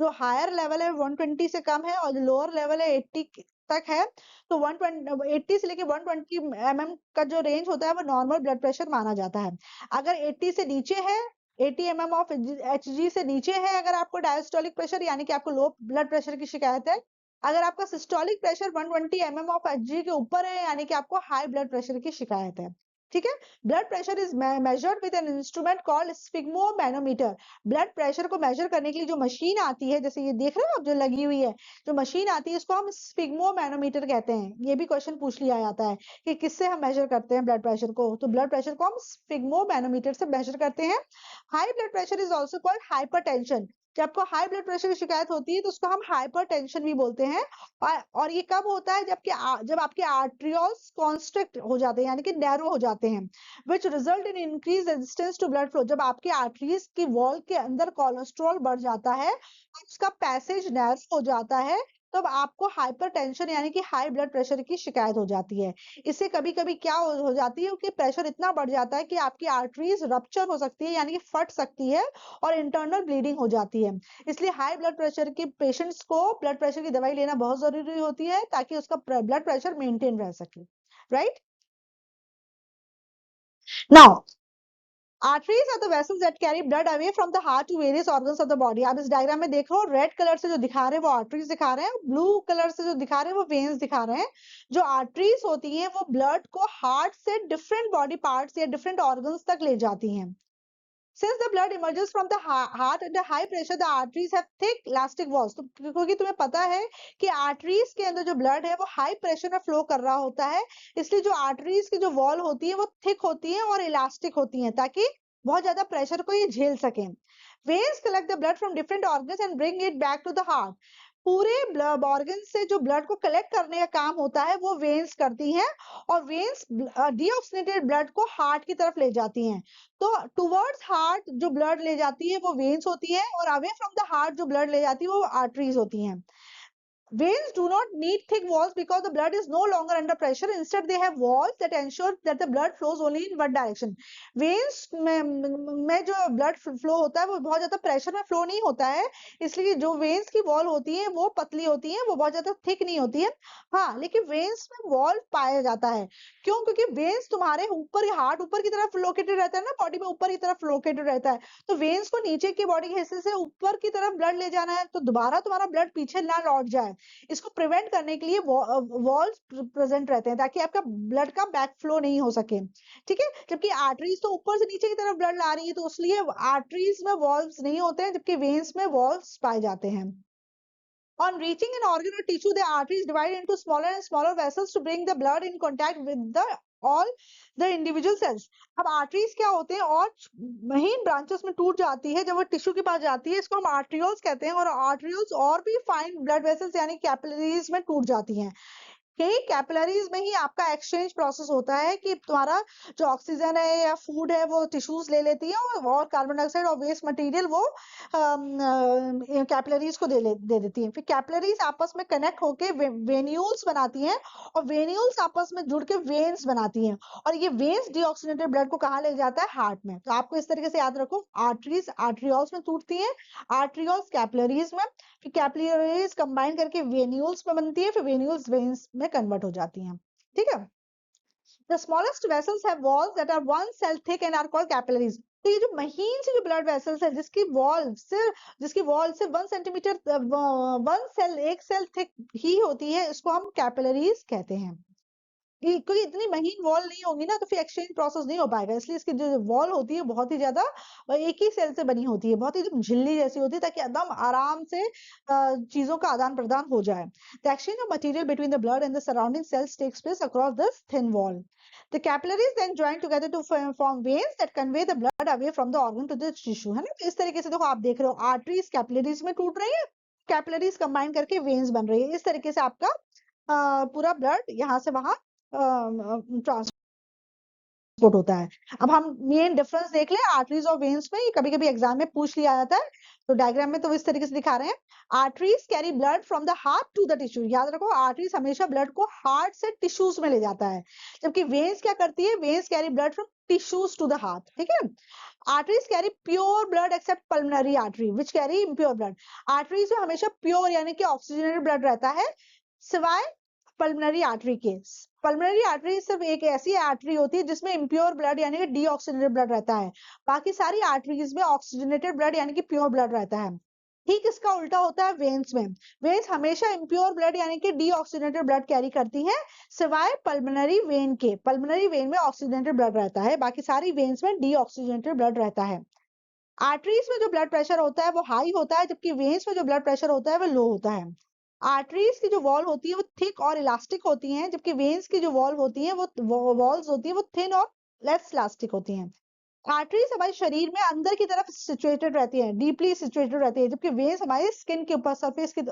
जो हायर लेवल है 120 से कम है और जो लोअर लेवल है 80 तक है, तो 120 80 से लेके 120 mm का जो रेंज होता है वो नॉर्मल ब्लड प्रेशर माना जाता है। अगर 80 से नीचे है, 80 mm ऑफ Hg से नीचे है अगर आपको डायस्टोलिक प्रेशर, यानी कि आपको लो ब्लड प्रेशर की शिकायत है। अगर आपका systolic pressure 120 mm of Hg के ऊपर है, यानी कि आपको हाई ब्लड प्रेशर की शिकायत है। ठीक है, blood pressure is measured with an instrument called sphygmomanometer. Blood pressure को मेजर करने के लिए जो मशीन आती है, जैसे ये देख रहे हो आप जो लगी हुई है, जो मशीन आती है इसको हम स्फिग्मोमैनोमीटर कहते हैं। ये भी क्वेश्चन पूछ लिया जाता है कि किससे हम मेजर करते हैं ब्लड प्रेशर को, तो ब्लड प्रेशर को हम स्फिग्मोमैनोमीटर से मेजर करते हैं। High blood pressure is also called hypertension. जब आपको हाई ब्लड प्रेशर की शिकायत होती है तो उसको हम हाइपरटेंशन भी बोलते हैं। और ये कब होता है, जब आपके आर्ट्रियोल्स कॉन्स्ट्रिक्ट हो जाते हैं, यानी कि नैरो हो जाते हैं, which result in increase resistance to blood flow. जब आपके आर्टरीज की वॉल के अंदर कोलेस्ट्रॉल बढ़ जाता है और उसका पैसेज नैरो हो जाता है, तब आपको हाइपरटेंशन यानी कि हाई ब्लड प्रेशर की शिकायत हो जाती है। इससे कभी कभी क्या हो जाती है कि प्रेशर इतना बढ़ जाता है कि आपकी आर्टरीज रप्चर हो सकती है, यानी कि फट सकती है और इंटरनल ब्लीडिंग हो जाती है। इसलिए हाई ब्लड प्रेशर के पेशेंट्स को ब्लड प्रेशर की दवाई लेना बहुत जरूरी होती है ताकि उसका ब्लड प्रेशर मेंटेन रह सके, right. Now arteries are the vessels that carry blood away from the heart to various organs of the body. आप इस डायग्राम में देख रहे हो, रेड कलर से जो दिखा रहे हैं वो आर्टरीज दिखा रहे हैं, ब्लू कलर से जो दिखा रहे हैं वो वेन्स दिखा रहे हैं। जो आर्टरीज होती हैं वो ब्लड को हार्ट से डिफरेंट बॉडी पार्ट्स या डिफरेंट ऑर्गन्स तक ले जाती हैं। Since the blood emerges from the heart at a high pressure, the arteries have thick elastic walls. तो क्योंकि तुम्हें पता है कि आर्टरीज के अंदर जो ब्लड है वो हाई प्रेशर में फ्लो कर रहा होता है, इसलिए जो आर्टरीज की जो वॉल होती है वो थिक होती है और इलास्टिक होती है ताकि बहुत ज्यादा प्रेशर को ये झेल सकें। Veins collect the blood from different organs and bring it back to the heart. पूरे ऑर्गन से जो ब्लड को कलेक्ट करने का काम होता है वो वेन्स करती हैं, और वेन्स डीऑक्सीनेटेड ब्लड को हार्ट की तरफ ले जाती हैं। तो टुवर्ड्स हार्ट जो ब्लड ले जाती है वो वेन्स होती है, और अवे फ्रॉम द हार्ट जो ब्लड ले जाती है वो आर्टरीज होती हैं। Veins do not need thick walls because the blood is no longer under pressure. Instead, they have walls that ensure that the blood flows only in one direction. Veins में जो blood flow होता है वो बहुत ज्यादा pressure में flow नहीं होता है, इसलिए जो veins की wall होती है वो पतली होती है, वो बहुत ज्यादा thick नहीं होती है। हाँ, लेकिन veins में wall पाया जाता है। क्यों? क्योंकि veins तुम्हारे ऊपर, हार्ट ऊपर की तरफ लोकेटेड रहता है ना, बॉडी में ऊपर की तरफ लोकेटेड रहता है, तो वेन्स को नीचे के बॉडी के हिस्से से ऊपर की तरफ ब्लड ले जाना है, तो दोबारा तुम्हारा ब्लड पीछे ना लौट जाए, इसको प्रिवेंट करने के लिए वॉल्स प्रेजेंट रहते हैं ताकि आपका ब्लड का बैक फ्लो नहीं हो सके। ठीक है, जबकि आर्टरीज तो ऊपर से नीचे की तरफ ब्लड ला रही है, तो इसलिए आर्टरीज में वॉल्व्स नहीं होते हैं, जबकि वेन्स में वॉल्व्स पाए जाते हैं। On reaching an organ or tissue, the arteries divide into smaller and smaller vessels to bring the blood in contact with the all the individual cells. अब आर्टरीज क्या होते हैं और महीन ब्रांचेस में टूट जाती है, जब वो टिश्यू के पास जाती है, इसको हम आर्ट्रियोल्स कहते हैं। और आर्ट्रियोल्स और भी फाइन ब्लड वेसल्स यानी कैपिलरीज में टूट जाती हैं। यही कैपिलरीज में ही आपका एक्सचेंज प्रोसेस होता है कि तुम्हारा जो ऑक्सीजन है या फूड है वो टिश्यूज ले लेती है और कार्बन डाइऑक्साइड और वेस्ट मटेरियल वो कैपिलरीज को दे देती है। फिर कैपिलरीज आपस में कनेक्ट होके वेन्यूल्स बनाती हैं और वेन्यूल्स आपस में जुड़ के वेन्स बनाती हैं और ये वेन्स डीऑक्सीजनेटेड ब्लड को कहाँ ले जाता है? हार्ट में। तो आपको इस तरीके से याद रखो, आर्टरीज आर्ट्रियोल्स में टूटती हैं, आर्ट्रियोल्स कैपिलरीज में, फिर कैपिलरीज कंबाइन करके वेन्यूल्स में बनती है, फिर वेन्यूल्स वेन्स में कन्वर्ट हो जाती हैं। ठीक है। The smallest vessels have walls that are 1 cell thick and are called capillaries. तो ये जो महीन सी जो ब्लड वेसल्स है जिसकी वॉल सिर्फ 1 सेंटीमीटर 1 सेल 1 सेल थिक ही होती है, इसको हम कैपिलरीज कहते हैं। क्योंकि इतनी महीन वॉल नहीं होगी ना तो फिर एक्सचेंज प्रोसेस नहीं हो पाएगा, इसलिए इसकी जो वॉल होती है बहुत ही ज्यादा एक ही सेल से बनी होती है, बहुत ही झिल्ली जैसी होती है, ताकि एकदम आराम से चीजों का आदान प्रदान हो जाए। The exchange of material between the blood and the surrounding cells takes place across this thin wall. The capillaries then join together to form veins that convey the blood away from the organ to the tissue, है ना। इस तरीके से देखो आप देख रहे हो आर्टरीज कैपिलरीज में टूट रही है, कैपिलरीज कंबाइन करके वेन्स बन रही है। इस तरीके से आपका पूरा ब्लड यहाँ से वहां ट्रांसपोर्ट होता है। अब हम मेन डिफरेंस देख लें आर्टरीज और वेन्स में, ये कभी कभी एग्जाम में पूछ लिया जाता है। तो डायग्राम में तो इस तरीके से दिखा रहे हैं, arteries carry blood from the heart to the tissue. याद रखो आर्टरीज हमेशा ब्लड को हार्ट से टिश्यूज में ले जाता है, जबकि वेन्स क्या करती है? Veins carry blood from tissues to the heart. ठीक है। Arteries carry pure blood except pulmonary artery which carry impure blood. Arteries में हमेशा प्योर यानी कि ऑक्सीजनेटेड ब्लड रहता है, सिवाय पल्मोनरी आर्टरी के। पल्मोनरी आर्टरी सिर्फ एक ऐसी आर्टरी होती है जिसमें इम्प्योर ब्लड यानी कि डीऑक्सीजनेटेड ब्लड रहता है, बाकी सारी आर्टरीज में ऑक्सीजनेटेड ब्लड यानी कि प्योर ब्लड रहता है। ठीक इसका उल्टा होता है वेन्स में। वेन्स हमेशा इम्प्योर ब्लड यानी कि डीऑक्सीजनेटेड ब्लड कैरी करती है, सिवाय पल्मोनरी वेन के। पल्मोनरी वेन में ऑक्सीजनेटेड ब्लड रहता है, बाकी सारी वेन्स में डीऑक्सीजनेटेड ब्लड रहता है। आर्टरीज में जो ब्लड प्रेशर होता है वो हाई होता है, जबकि वेन्स में जो ब्लड प्रेशर होता है वो लो होता है। आर्टरीज की जो वॉल होती है वो थिक और इलास्टिक होती हैं, जबकि वेन्स की जो वॉल होती है वो वॉल्स होती है वो थिन और लेस इलास्टिक होती हैं। आर्टरीज हमारे शरीर में अंदर की तरफ सिचुएटेड रहती है, डीपली सिचुएटेड रहती है, जबकि वेन्स हमारे स्किन के ऊपर सरफेस की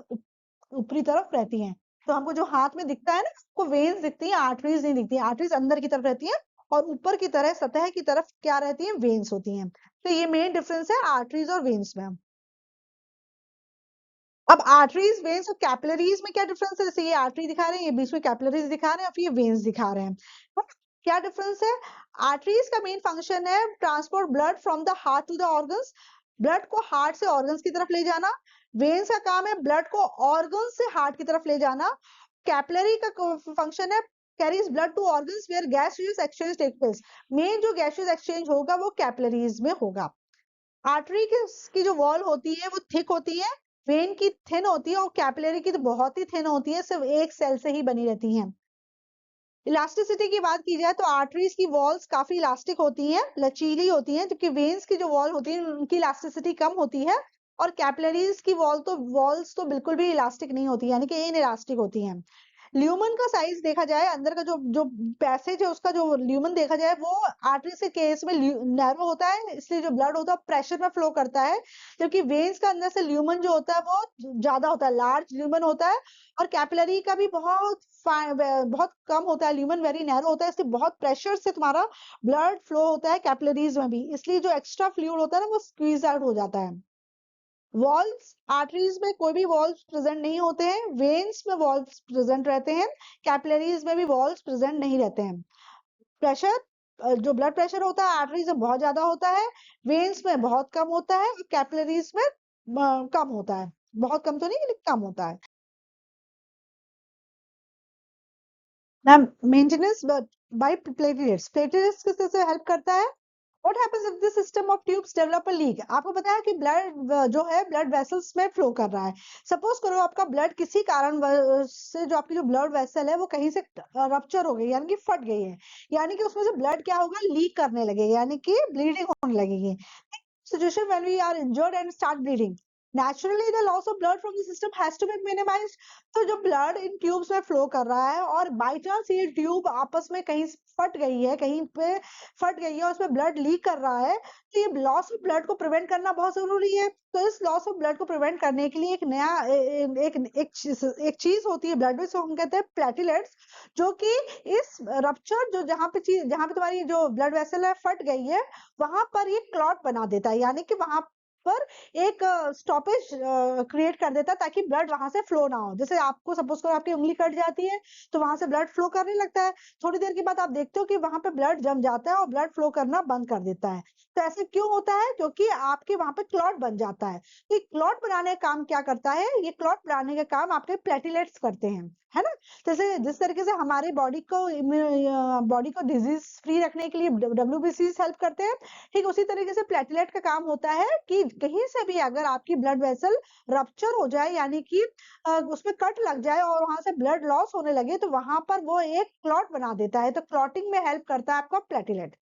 ऊपरी तरफ रहती हैं। तो हमको जो हाथ में दिखता है ना वो वेन्स दिखती है, आर्टरीज नहीं दिखती। आर्टरीज अंदर की तरफ रहती है और ऊपर की तरह सतह की तरफ क्या रहती है? वेन्स होती हैं। तो ये मेन डिफरेंस है आर्टरीज और वेन्स में। अब आर्टरीज वेन्स और कैपिलरीज में क्या डिफरेंस है? जैसे ये आर्टरी दिखा रहे हैं, ये बीच में कैपिलरीज दिखा रहे हैं, फिर ये वेन्स दिखा रहे हैं। क्या डिफरेंस है? आर्टरीज का मेन फंक्शन है transport blood from the heart to the organs, blood को हार्ट से ऑर्गन्स की तरफ ले जाना। वेन्स का काम है ब्लड को ऑर्गन्स से हार्ट की तरफ ले जाना। कैपिलरी का फंक्शन है carries blood to organs where gaseous exchange take place. Main जो गैसियस एक्सचेंज होगा वो कैपिलरीज में होगा। आर्टरी की जो वॉल होती है वो थिक होती है, वेन की थिन होती है और कैपिलरी की तो बहुत ही थिन होती है, सिर्फ एक सेल से ही बनी रहती हैं। इलास्टिसिटी की बात की जाए तो आर्टरीज की वॉल्स काफी इलास्टिक होती हैं, लचीली होती हैं, जबकि वेन्स की जो वॉल होती है उनकी इलास्टिसिटी कम होती है। और कैपिलरीज की वॉल्स तो बिल्कुल भी इलास्टिक नहीं होती, यानी कि इनइलास्टिक होती हैं। ल्यूमन का साइज देखा जाए, अंदर का जो जो पैसेज है उसका जो ल्यूमन देखा जाए वो आर्टरी के केस में नैरो होता है, इसलिए जो ब्लड होता है प्रेशर में फ्लो करता है, जबकि वेन्स का अंदर से ल्यूमन जो होता है वो ज्यादा होता है, लार्ज ल्यूमन होता है। और कैपिलरी का भी बहुत कम होता है, ल्यूमन वेरी नैरो होता है, इसलिए बहुत प्रेशर से तुम्हारा ब्लड फ्लो होता है कैपिलरीज में भी, इसलिए जो एक्स्ट्रा फ्लूइड होता है ना वो स्क्वीज आउट हो जाता है। वॉल्स आर्टरीज में कोई भी वॉल्स प्रेजेंट नहीं होते हैं, वेन्स में वॉल्स प्रेजेंट रहते हैं, कैपिलरीज में भी वॉल्स प्रेजेंट नहीं रहते हैं। प्रेशर जो ब्लड प्रेशर होता है आर्टरीज में बहुत ज्यादा होता है, वेन्स में बहुत कम होता है और कैपिलरीज में कम होता है, बहुत कम तो नहीं लेकिन कम होता है। Ma'am maintenance by platelets, platelets किस तरह से हेल्प करता है? What happens if the system of tubes develop a leak? आपको पता है कि ब्लड जो है ब्लड वेसल्स में फ्लो कर रहा है। सपोज करो आपका ब्लड किसी कारण से जो आपकी जो ब्लड वेसल है वो कहीं से रप्चर हो गई, यानी कि फट गई है, यानी कि उसमें से ब्लड क्या होगा? लीक करने लगेगा, यानी कि ब्लीडिंग होने लगेगी। Situation when we are injured and start bleeding, naturally the loss of blood from the system has to be minimized. तो जो ब्लड इन ट्यूब्स में फ्लो कर रहा है और बाई चांस ये ट्यूब आपस में कहीं फट गई है, कहीं पे फट गई है और उसमें ब्लड लीक कर रहा है, तो ये लॉस ऑफ ब्लड को प्रिवेंट करना बहुत जरूरी है। तो इस लॉस ऑफ ब्लड को प्रिवेंट करने के लिए एक नया एक चीज होती है ब्लड में, जिसको हम कहते हैं प्लेटलेट्स, जो कि इस रप्चर जो जहाँ पे तुम्हारी जो ब्लड वेसल है फट गई है, वहां पर ये क्लॉट बना देता है, यानी कि वहां पर एक स्टॉपेज क्रिएट कर देता है ताकि ब्लड वहां से फ्लो ना हो। जैसे आपको सपोज करो आपकी उंगली कट जाती है तो वहां से ब्लड फ्लो करने लगता है, थोड़ी देर के बाद आप देखते हो कि वहां पे ब्लड जम जाता है और ब्लड फ्लो करना बंद कर देता है। तो ऐसे क्यों होता है? क्योंकि आपके वहां पे क्लॉट बन जाता है। तो क्लॉट बनाने का काम क्या करता है? ये क्लॉट बनाने का काम आपके प्लेटलेट्स करते हैं, है ना। जैसे जिस तरीके से हमारे बॉडी को डिजीज फ्री रखने के लिए WBC हेल्प करते हैं, ठीक उसी तरीके से प्लेटलेट का काम होता है कि कहीं से भी अगर आपकी ब्लड वेसल रप्चर हो जाए, यानी कि उसमें कट लग जाए और वहां से ब्लड लॉस होने लगे, तो वहां पर वो एक क्लॉट बना देता है। तो क्लॉटिंग में हेल्प करता है आपका platelet.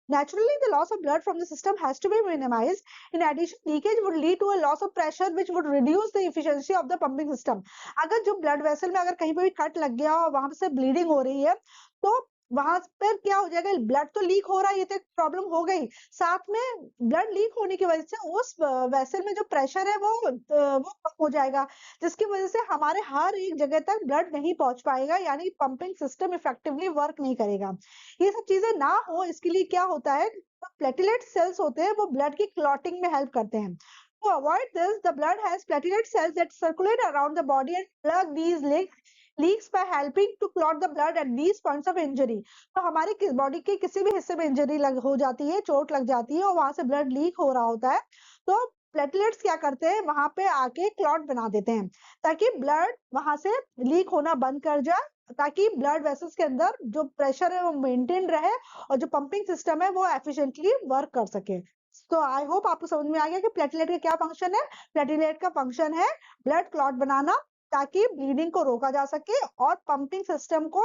Naturally, the loss of blood from the system has to be minimized. In addition, leakage would lead to a loss of pressure, which would reduce the efficiency of the pumping system. अगर जो blood vessel में अगर कहीं पे भी cut लग गया और वहां से ब्लीडिंग हो रही है, तो वहां पर क्या हो जाएगा? ब्लड तो लीक हो रहा है, ये तो एक प्रॉब्लम हो गई, साथ में ब्लड लीक होने की वजह से उस वेसल में जो प्रेशर है वो कम हो जाएगा, जिसकी वजह से हमारे हर एक जगह तक ब्लड नहीं पहुंच पाएगा, यानी पंपिंग सिस्टम इफेक्टिवली वर्क नहीं करेगा। ये सब चीजें ना हो, इसके लिए क्या होता है? जो प्लेटलेट सेल्स होते हैं वो ब्लड की क्लॉटिंग में हेल्प करते हैं। To avoid this, the blood has platelet cells that circulate around the body and plug these leaks by helping to clot the blood at these points of injury. तो हमारे body के किसी भी हिस्से में इंजरी हो जाती है, चोट लग जाती है और वहां से ब्लड लीक हो रहा होता है, तो प्लेटलेट्स क्या करते हैं? वहां पे आके क्लॉट बना देते हैं ताकि ब्लड वहां से लीक होना बंद कर जाए, ताकि ब्लड वेसल्स के अंदर जो प्रेशर है वो मेंटेन रहे और जो पंपिंग सिस्टम है वो एफिशिएंटली वर्क कर सके। तो आई होप आपको समझ में आ गया कि प्लेटलेट का क्या फंक्शन है। प्लेटलेट का फंक्शन है ब्लड क्लॉट बनाना ताकि ब्लीडिंग को रोका जा सके और पंपिंग सिस्टम को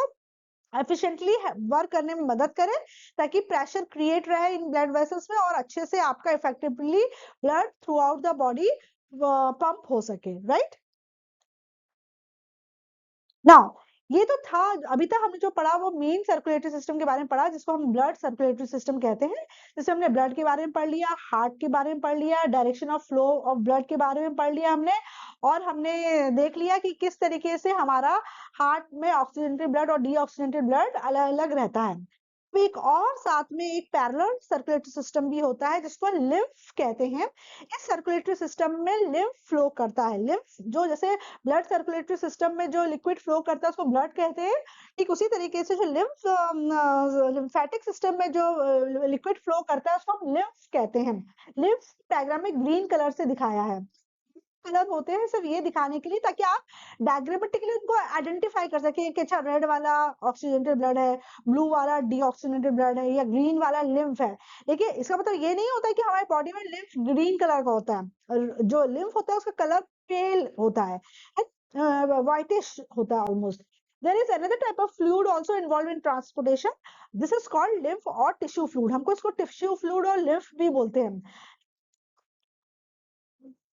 एफिशिएंटली वर्क करने में मदद करे, ताकि प्रेशर क्रिएट रहे इन ब्लड वेसल्स में और अच्छे से आपका effectively blood through out the body pump हो सके, राइट। नाउ ये तो था, अभी तक हमने जो पढ़ा वो मेन सर्कुलेटरी सिस्टम के बारे में पढ़ा, जिसको हम ब्लड सर्कुलेटरी सिस्टम कहते हैं। जैसे हमने ब्लड के बारे में पढ़ लिया, हार्ट के बारे में पढ़ लिया, direction of flow of blood के बारे में पढ़ लिया हमने, और हमने देख लिया कि किस तरीके से हमारा हार्ट में ऑक्सीजनेटेड ब्लड और डीऑक्सीजनेटेड ब्लड अलग अलग रहता है। एक और साथ में एक पैरेलल सर्कुलेटरी सिस्टम भी होता है जिसको लिम्फ कहते हैं। इस सर्कुलेटरी सिस्टम में लिम्फ फ्लो करता है। लिम्फ जो जैसे ब्लड सर्कुलेटरी सिस्टम में जो लिक्विड फ्लो करता है उसको ब्लड कहते हैं, ठीक उसी तरीके से जो लिम्फेटिक सिस्टम में जो लिक्विड फ्लो करता है उसको हम लिम्फ कहते हैं। लिम्फ डायग्राम में ग्रीन कलर से दिखाया है। कलर होते हैं सिर्फ ये दिखाने के लिए ताकि आप डायग्रामेटिकली उनको आइडेंटिफाई कर सके कि अच्छा रेड वाला ऑक्सीजनेटेड ब्लड है, ब्लू वाला डीऑक्सीजनेटेड ब्लड है, या ग्रीन वाला लिम्फ है। देखिए इसका मतलब ये नहीं होता है कि हमारी बॉडी में लिम्फ ग्रीन कलर का होता है। जो लिम्फ होता है उसका कलर पेल होता है, व्हाइटिश होता है almost. There is another type of fluid also involved in transportation. This is called lymph or tissue fluid. हमको इसको tissue fluid और lymph भी बोलते हैं।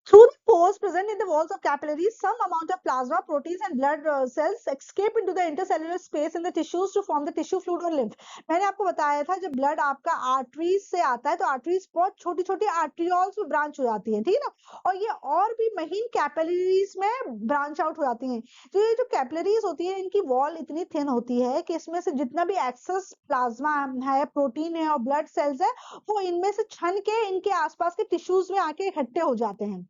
Through the pores present in the walls of capillaries, some amount of plasma, proteins, and blood cells escape into the intercellular space in the tissues to form the tissue fluid or lymph. मैंने आपको बताया था जब blood आपका arteries से आता है तो आर्टरीज बहुत छोटी छोटी आर्ट्रियोल्स में ब्रांच हो जाती है, ठीक है ना, और ये और भी महीन कैपिलरीज में ब्रांच आउट हो जाती हैं। तो ये जो कैपिलरीज होती है इनकी वॉल इतनी थिन होती है कि इसमें से जितना भी एक्सेस प्लाज्मा है, प्रोटीन है और ब्लड सेल्स है, वो इनमें से छन के इनके आसपास के टिश्यूज में आके इकट्ठे हो जाते हैं।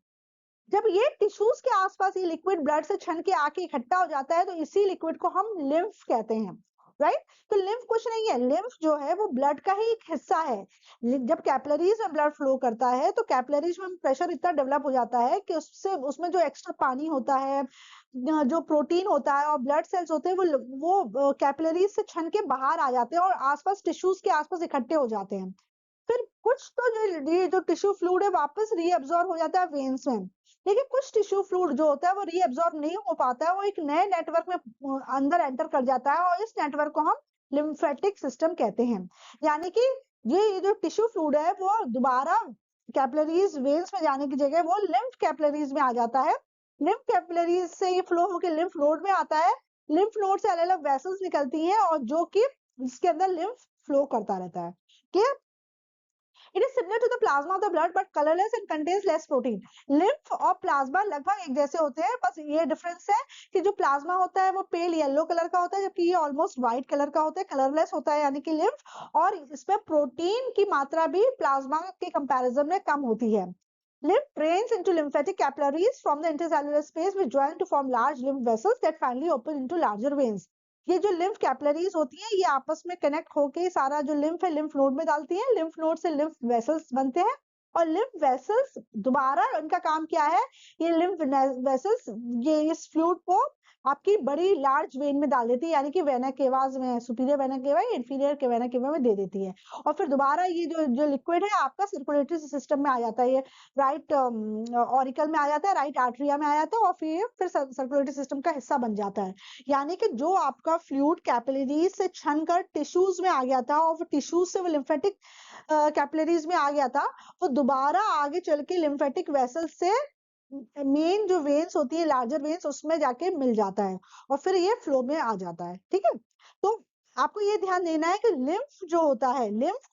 जब ये टिश्यूज के आसपास ये लिक्विड ब्लड से छन के आके इकट्ठा हो जाता है तो इसी लिक्विड को हम लिम्फ कहते हैं, राइट। तो लिम्फ कुछ नहीं है, लिम्फ जो है वो ब्लड का ही एक हिस्सा है। जब कैपिलरीज में ब्लड फ्लो करता है तो कैपिलरीज में प्रेशर इतना डेवलप हो जाता है कि उससे उसमें जो एक्स्ट्रा पानी होता है, जो प्रोटीन होता है और ब्लड सेल्स होते हैं वो कैपिलरीज से छन के बाहर आ जाते हैं और आसपास टिश्यूज के आसपास इकट्ठे हो जाते हैं। फिर कुछ तो जो टिश्यू फ्लूइड है वापस रीअब्सॉर्ब हो जाता है वेन्स में, लेकिन कुछ टिश्यू फ्लूइड जो होता है वो रीअब्सॉर्ब नहीं हो पाता है, वो एक नए नेटवर्क में अंदर एंटर कर जाता है और इस नेटवर्क को हम लिम्फेटिक सिस्टम कहते हैं। यानी कि ये जो टिश्यू फ्लूइड है वो दोबारा कैपिलरीज वेन्स में जाने की जगह वो लिम्फ कैपिलरीज में आ जाता है। लिम्फ कैपिलरीज से ये फ्लो होकर लिम्फ नोड में आता है। लिम्फ नोड से अलग अलग वेसल्स निकलती हैं और जो कि जिसके अंदर लिम्फ फ्लो करता रहता है। Clear? It is similar to the plasma of the blood but colorless and contains less protein. lymph और प्लाज्मा लगभग एक जैसे होते हैं, बस ये डिफरेंस है कि जो प्लाज्मा होता है वो पेल येलो कलर का होता है, जबकि ये ऑलमोस्ट व्हाइट कलर का होता है, कलरलेस होता है यानी कि lymph, और इसमें प्रोटीन की मात्रा भी प्लाज्मा के कंपैरिजन में कम होती है। Lymph drains into lymphatic capillaries from the intercellular space which join to form large lymph vessels that finally open into larger veins. ये जो लिम्फ कैपिलरीज होती है ये आपस में कनेक्ट होके सारा जो लिम्फ है लिम्फ नोड में डालती है, लिम्फ नोड से लिम्फ वेसल्स बनते हैं और लिम्फ वेसल्स दोबारा उनका काम क्या है, ये लिम्फ वेसल्स ये इस फ्लूइड को आपकी बड़ी लार्ज वेन में डाल देती है, यानी कि वेना केवास में, superior vena cava, inferior vena cava में दे देती है, और फिर दोबारा ये जो लिक्विड है आपका सर्कुलेटरी सिस्टम में आ जाता है, ये राइट ऑरिकल में आ जाता है, राइट आर्टरिया में आ जाता है और फिर सर्कुलेटरी सिस्टम का हिस्सा बन जाता है। यानी कि जो आपका फ्लूइड कैपिलरीज से छन कर टिश्यूज में आ गया था और टिश्यूज से वो लिम्फेटिक कैपिलरीज में आ गया था, वो दोबारा आगे चल के लिम्फेटिक वेसल से मेन जो वेन्स होती है, लार्जर वेन्स, उसमें जाके मिल जाता है और फिर ये फ्लो में आ जाता है। ठीक है, तो आपको ये ध्यान देना है कि लिम्फ जो होता है, लिम्फ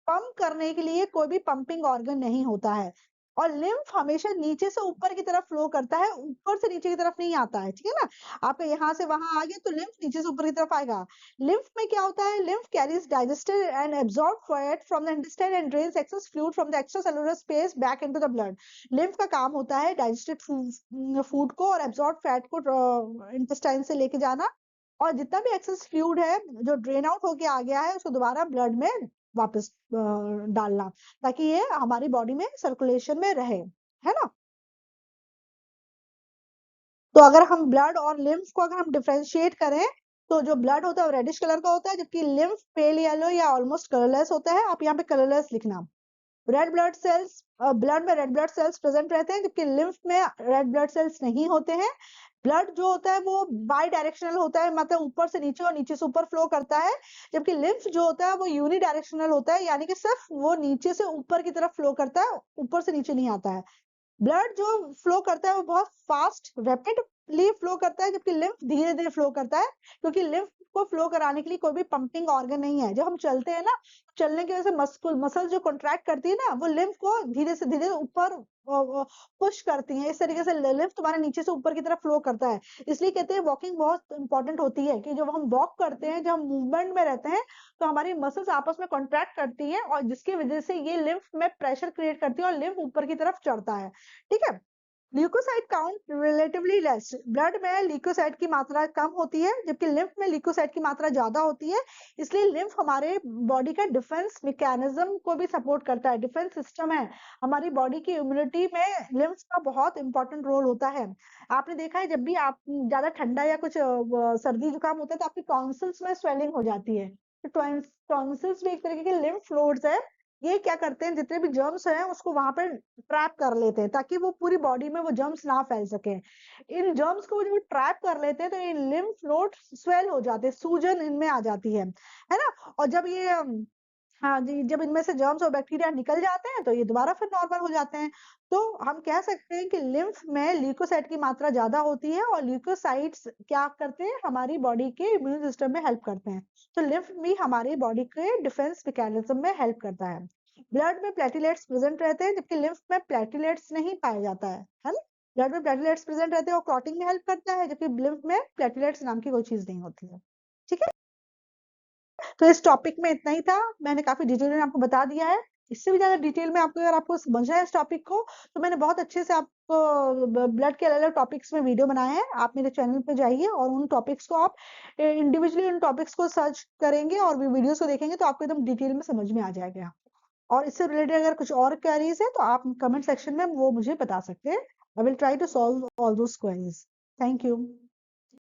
पंप करने के लिए कोई भी पंपिंग ऑर्गन नहीं होता है, और लिम्फ हमेशा नीचे से ऊपर की तरफ फ्लो करता है, ऊपर से नीचे की तरफ नहीं आता है। ठीक है ना, आपका यहाँ से वहां आ गया तो लिम्फ नीचे से ऊपर की तरफ आएगा। लिम्फ में क्या होता है, lymph carries digested and absorb fat from the intestine and drains access fluid from the extracellular space back into the blood. Lymph का काम होता है डाइजेस्टेड फूड को और एब्सॉर्ब फैट को इंटेस्टाइन से लेके जाना, और जितना भी एक्सेस फ्लूइड है जो ड्रेन आउट होके आ गया है उसको दोबारा ब्लड में वापस डालना, ताकि ये हमारी बॉडी में सर्कुलेशन में रहे, है ना। तो अगर हम ब्लड और लिम्फ को अगर हम डिफरेंशिएट करें तो जो ब्लड होता है वो रेडिश कलर का होता है, जबकि लिम्फ पेल येलो या ऑलमोस्ट कलरलेस होता है। आप यहाँ पे कलरलेस लिखना। रेड ब्लड सेल्स, ब्लड में रेड ब्लड सेल्स प्रेजेंट रहते हैं, जबकि लिम्फ में रेड ब्लड सेल्स नहीं होते हैं। ब्लड जो होता है वो बाई डायरेक्शनल होता है, मतलब ऊपर से नीचे और नीचे से ऊपर फ्लो करता है, जबकि लिम्फ जो होता है वो यूनि डायरेक्शनल होता है, यानी कि सिर्फ वो नीचे से ऊपर की तरफ फ्लो करता है, ऊपर से नीचे नहीं आता है। ब्लड जो फ्लो करता है वो बहुत फास्ट रैपिडली फ्लो करता है, जबकि लिम्फ धीरे धीरे फ्लो करता है, क्योंकि लिम्फ को फ्लो कराने के लिए कोई भी पंपिंग ऑर्गन नहीं है। जब हम चलते हैं ना, चलने की वजह से मसल जो कॉन्ट्रैक्ट करती है ना, वो लिम्फ को धीरे से धीरे ऊपर पुश करती है। इस तरीके से लिम्फ तुम्हारे नीचे से ऊपर की तरफ फ्लो करता है। इसलिए कहते हैं वॉकिंग बहुत इंपॉर्टेंट होती है, कि जब हम वॉक करते हैं, जब हम मूवमेंट में रहते हैं, तो हमारी मसल्स आपस में कॉन्ट्रैक्ट करती है और जिसकी वजह से ये लिम्फ में प्रेशर क्रिएट करती है और लिम्फ ऊपर की तरफ चढ़ता है। ठीक है, leucocyte count relatively less. Blood में ल्यूकोसाइट की मात्रा कम होती है, जबकि लिम्फ में ल्यूकोसाइट की मात्रा ज्यादा होती है। इसलिए लिम्फ हमारे बॉडी का डिफेंस मैकेनिज्म को भी सपोर्ट करता है, डिफेंस सिस्टम है हमारी बॉडी की। इम्यूनिटी में लिम्फ का बहुत इंपॉर्टेंट रोल होता है। आपने देखा है जब भी आप ज्यादा ठंडा या कुछ सर्दी जुकाम होता है तो आपकी टॉन्सिल्स में स्वेलिंग हो जाती है। टॉन्सिल्स भी एक तरीके के लिम्फ फ्लोड्स है। ये क्या करते हैं, जितने भी जर्म्स हैं उसको वहां पर ट्रैप कर लेते हैं, ताकि वो पूरी बॉडी में वो जर्म्स ना फैल सके। इन जर्म्स को जब ट्रैप कर लेते हैं तो ये लिम्फ नोड स्वेल हो जाते हैं, सूजन इनमें आ जाती है ना। और जब ये हाँ जी, जब इनमें से जर्म्स और बैक्टीरिया निकल जाते हैं तो ये दोबारा फिर नॉर्मल हो जाते हैं। तो हम कह सकते हैं कि लिम्फ में ल्यूकोसाइट की मात्रा ज्यादा होती है, और ल्यूकोसाइट्स क्या करते हैं, हमारी बॉडी के इम्यून सिस्टम में हेल्प करते हैं। तो लिम्फ भी हमारी बॉडी के डिफेंस मैकेनिज्म में हेल्प करता है। ब्लड में प्लेटलेट्स प्रेजेंट रहते हैं, जबकि लिम्फ में प्लेटलेट्स नहीं पाया जाता है ना। ब्लड में प्लेटलेट्स प्रेजेंट रहते हैं और क्लॉटिंग में हेल्प करता है, जबकि लिम्फ में प्लेटलेट्स नाम की कोई चीज नहीं होती है। ठीक है, तो इस टॉपिक में इतना ही था, मैंने काफी डिटेल में आपको बता दिया है। इससे भी ज्यादा डिटेल में आपको, अगर आपको समझना है इस टॉपिक को, तो मैंने बहुत अच्छे से आपको ब्लड के अलग अलग टॉपिक्स में वीडियो बनाए हैं। आप मेरे चैनल पे जाइए और उन टॉपिक्स को आप इंडिविजुअली उन टॉपिक्स को सर्च करेंगे और वीडियोस को देखेंगे तो आपको एकदम डिटेल में समझ में आ जाएगा। और इससे रिलेटेड अगर कुछ और क्वेरीज है तो आप कमेंट सेक्शन में वो मुझे बता सकते हैं। I will try to solve all those queries. Thank you.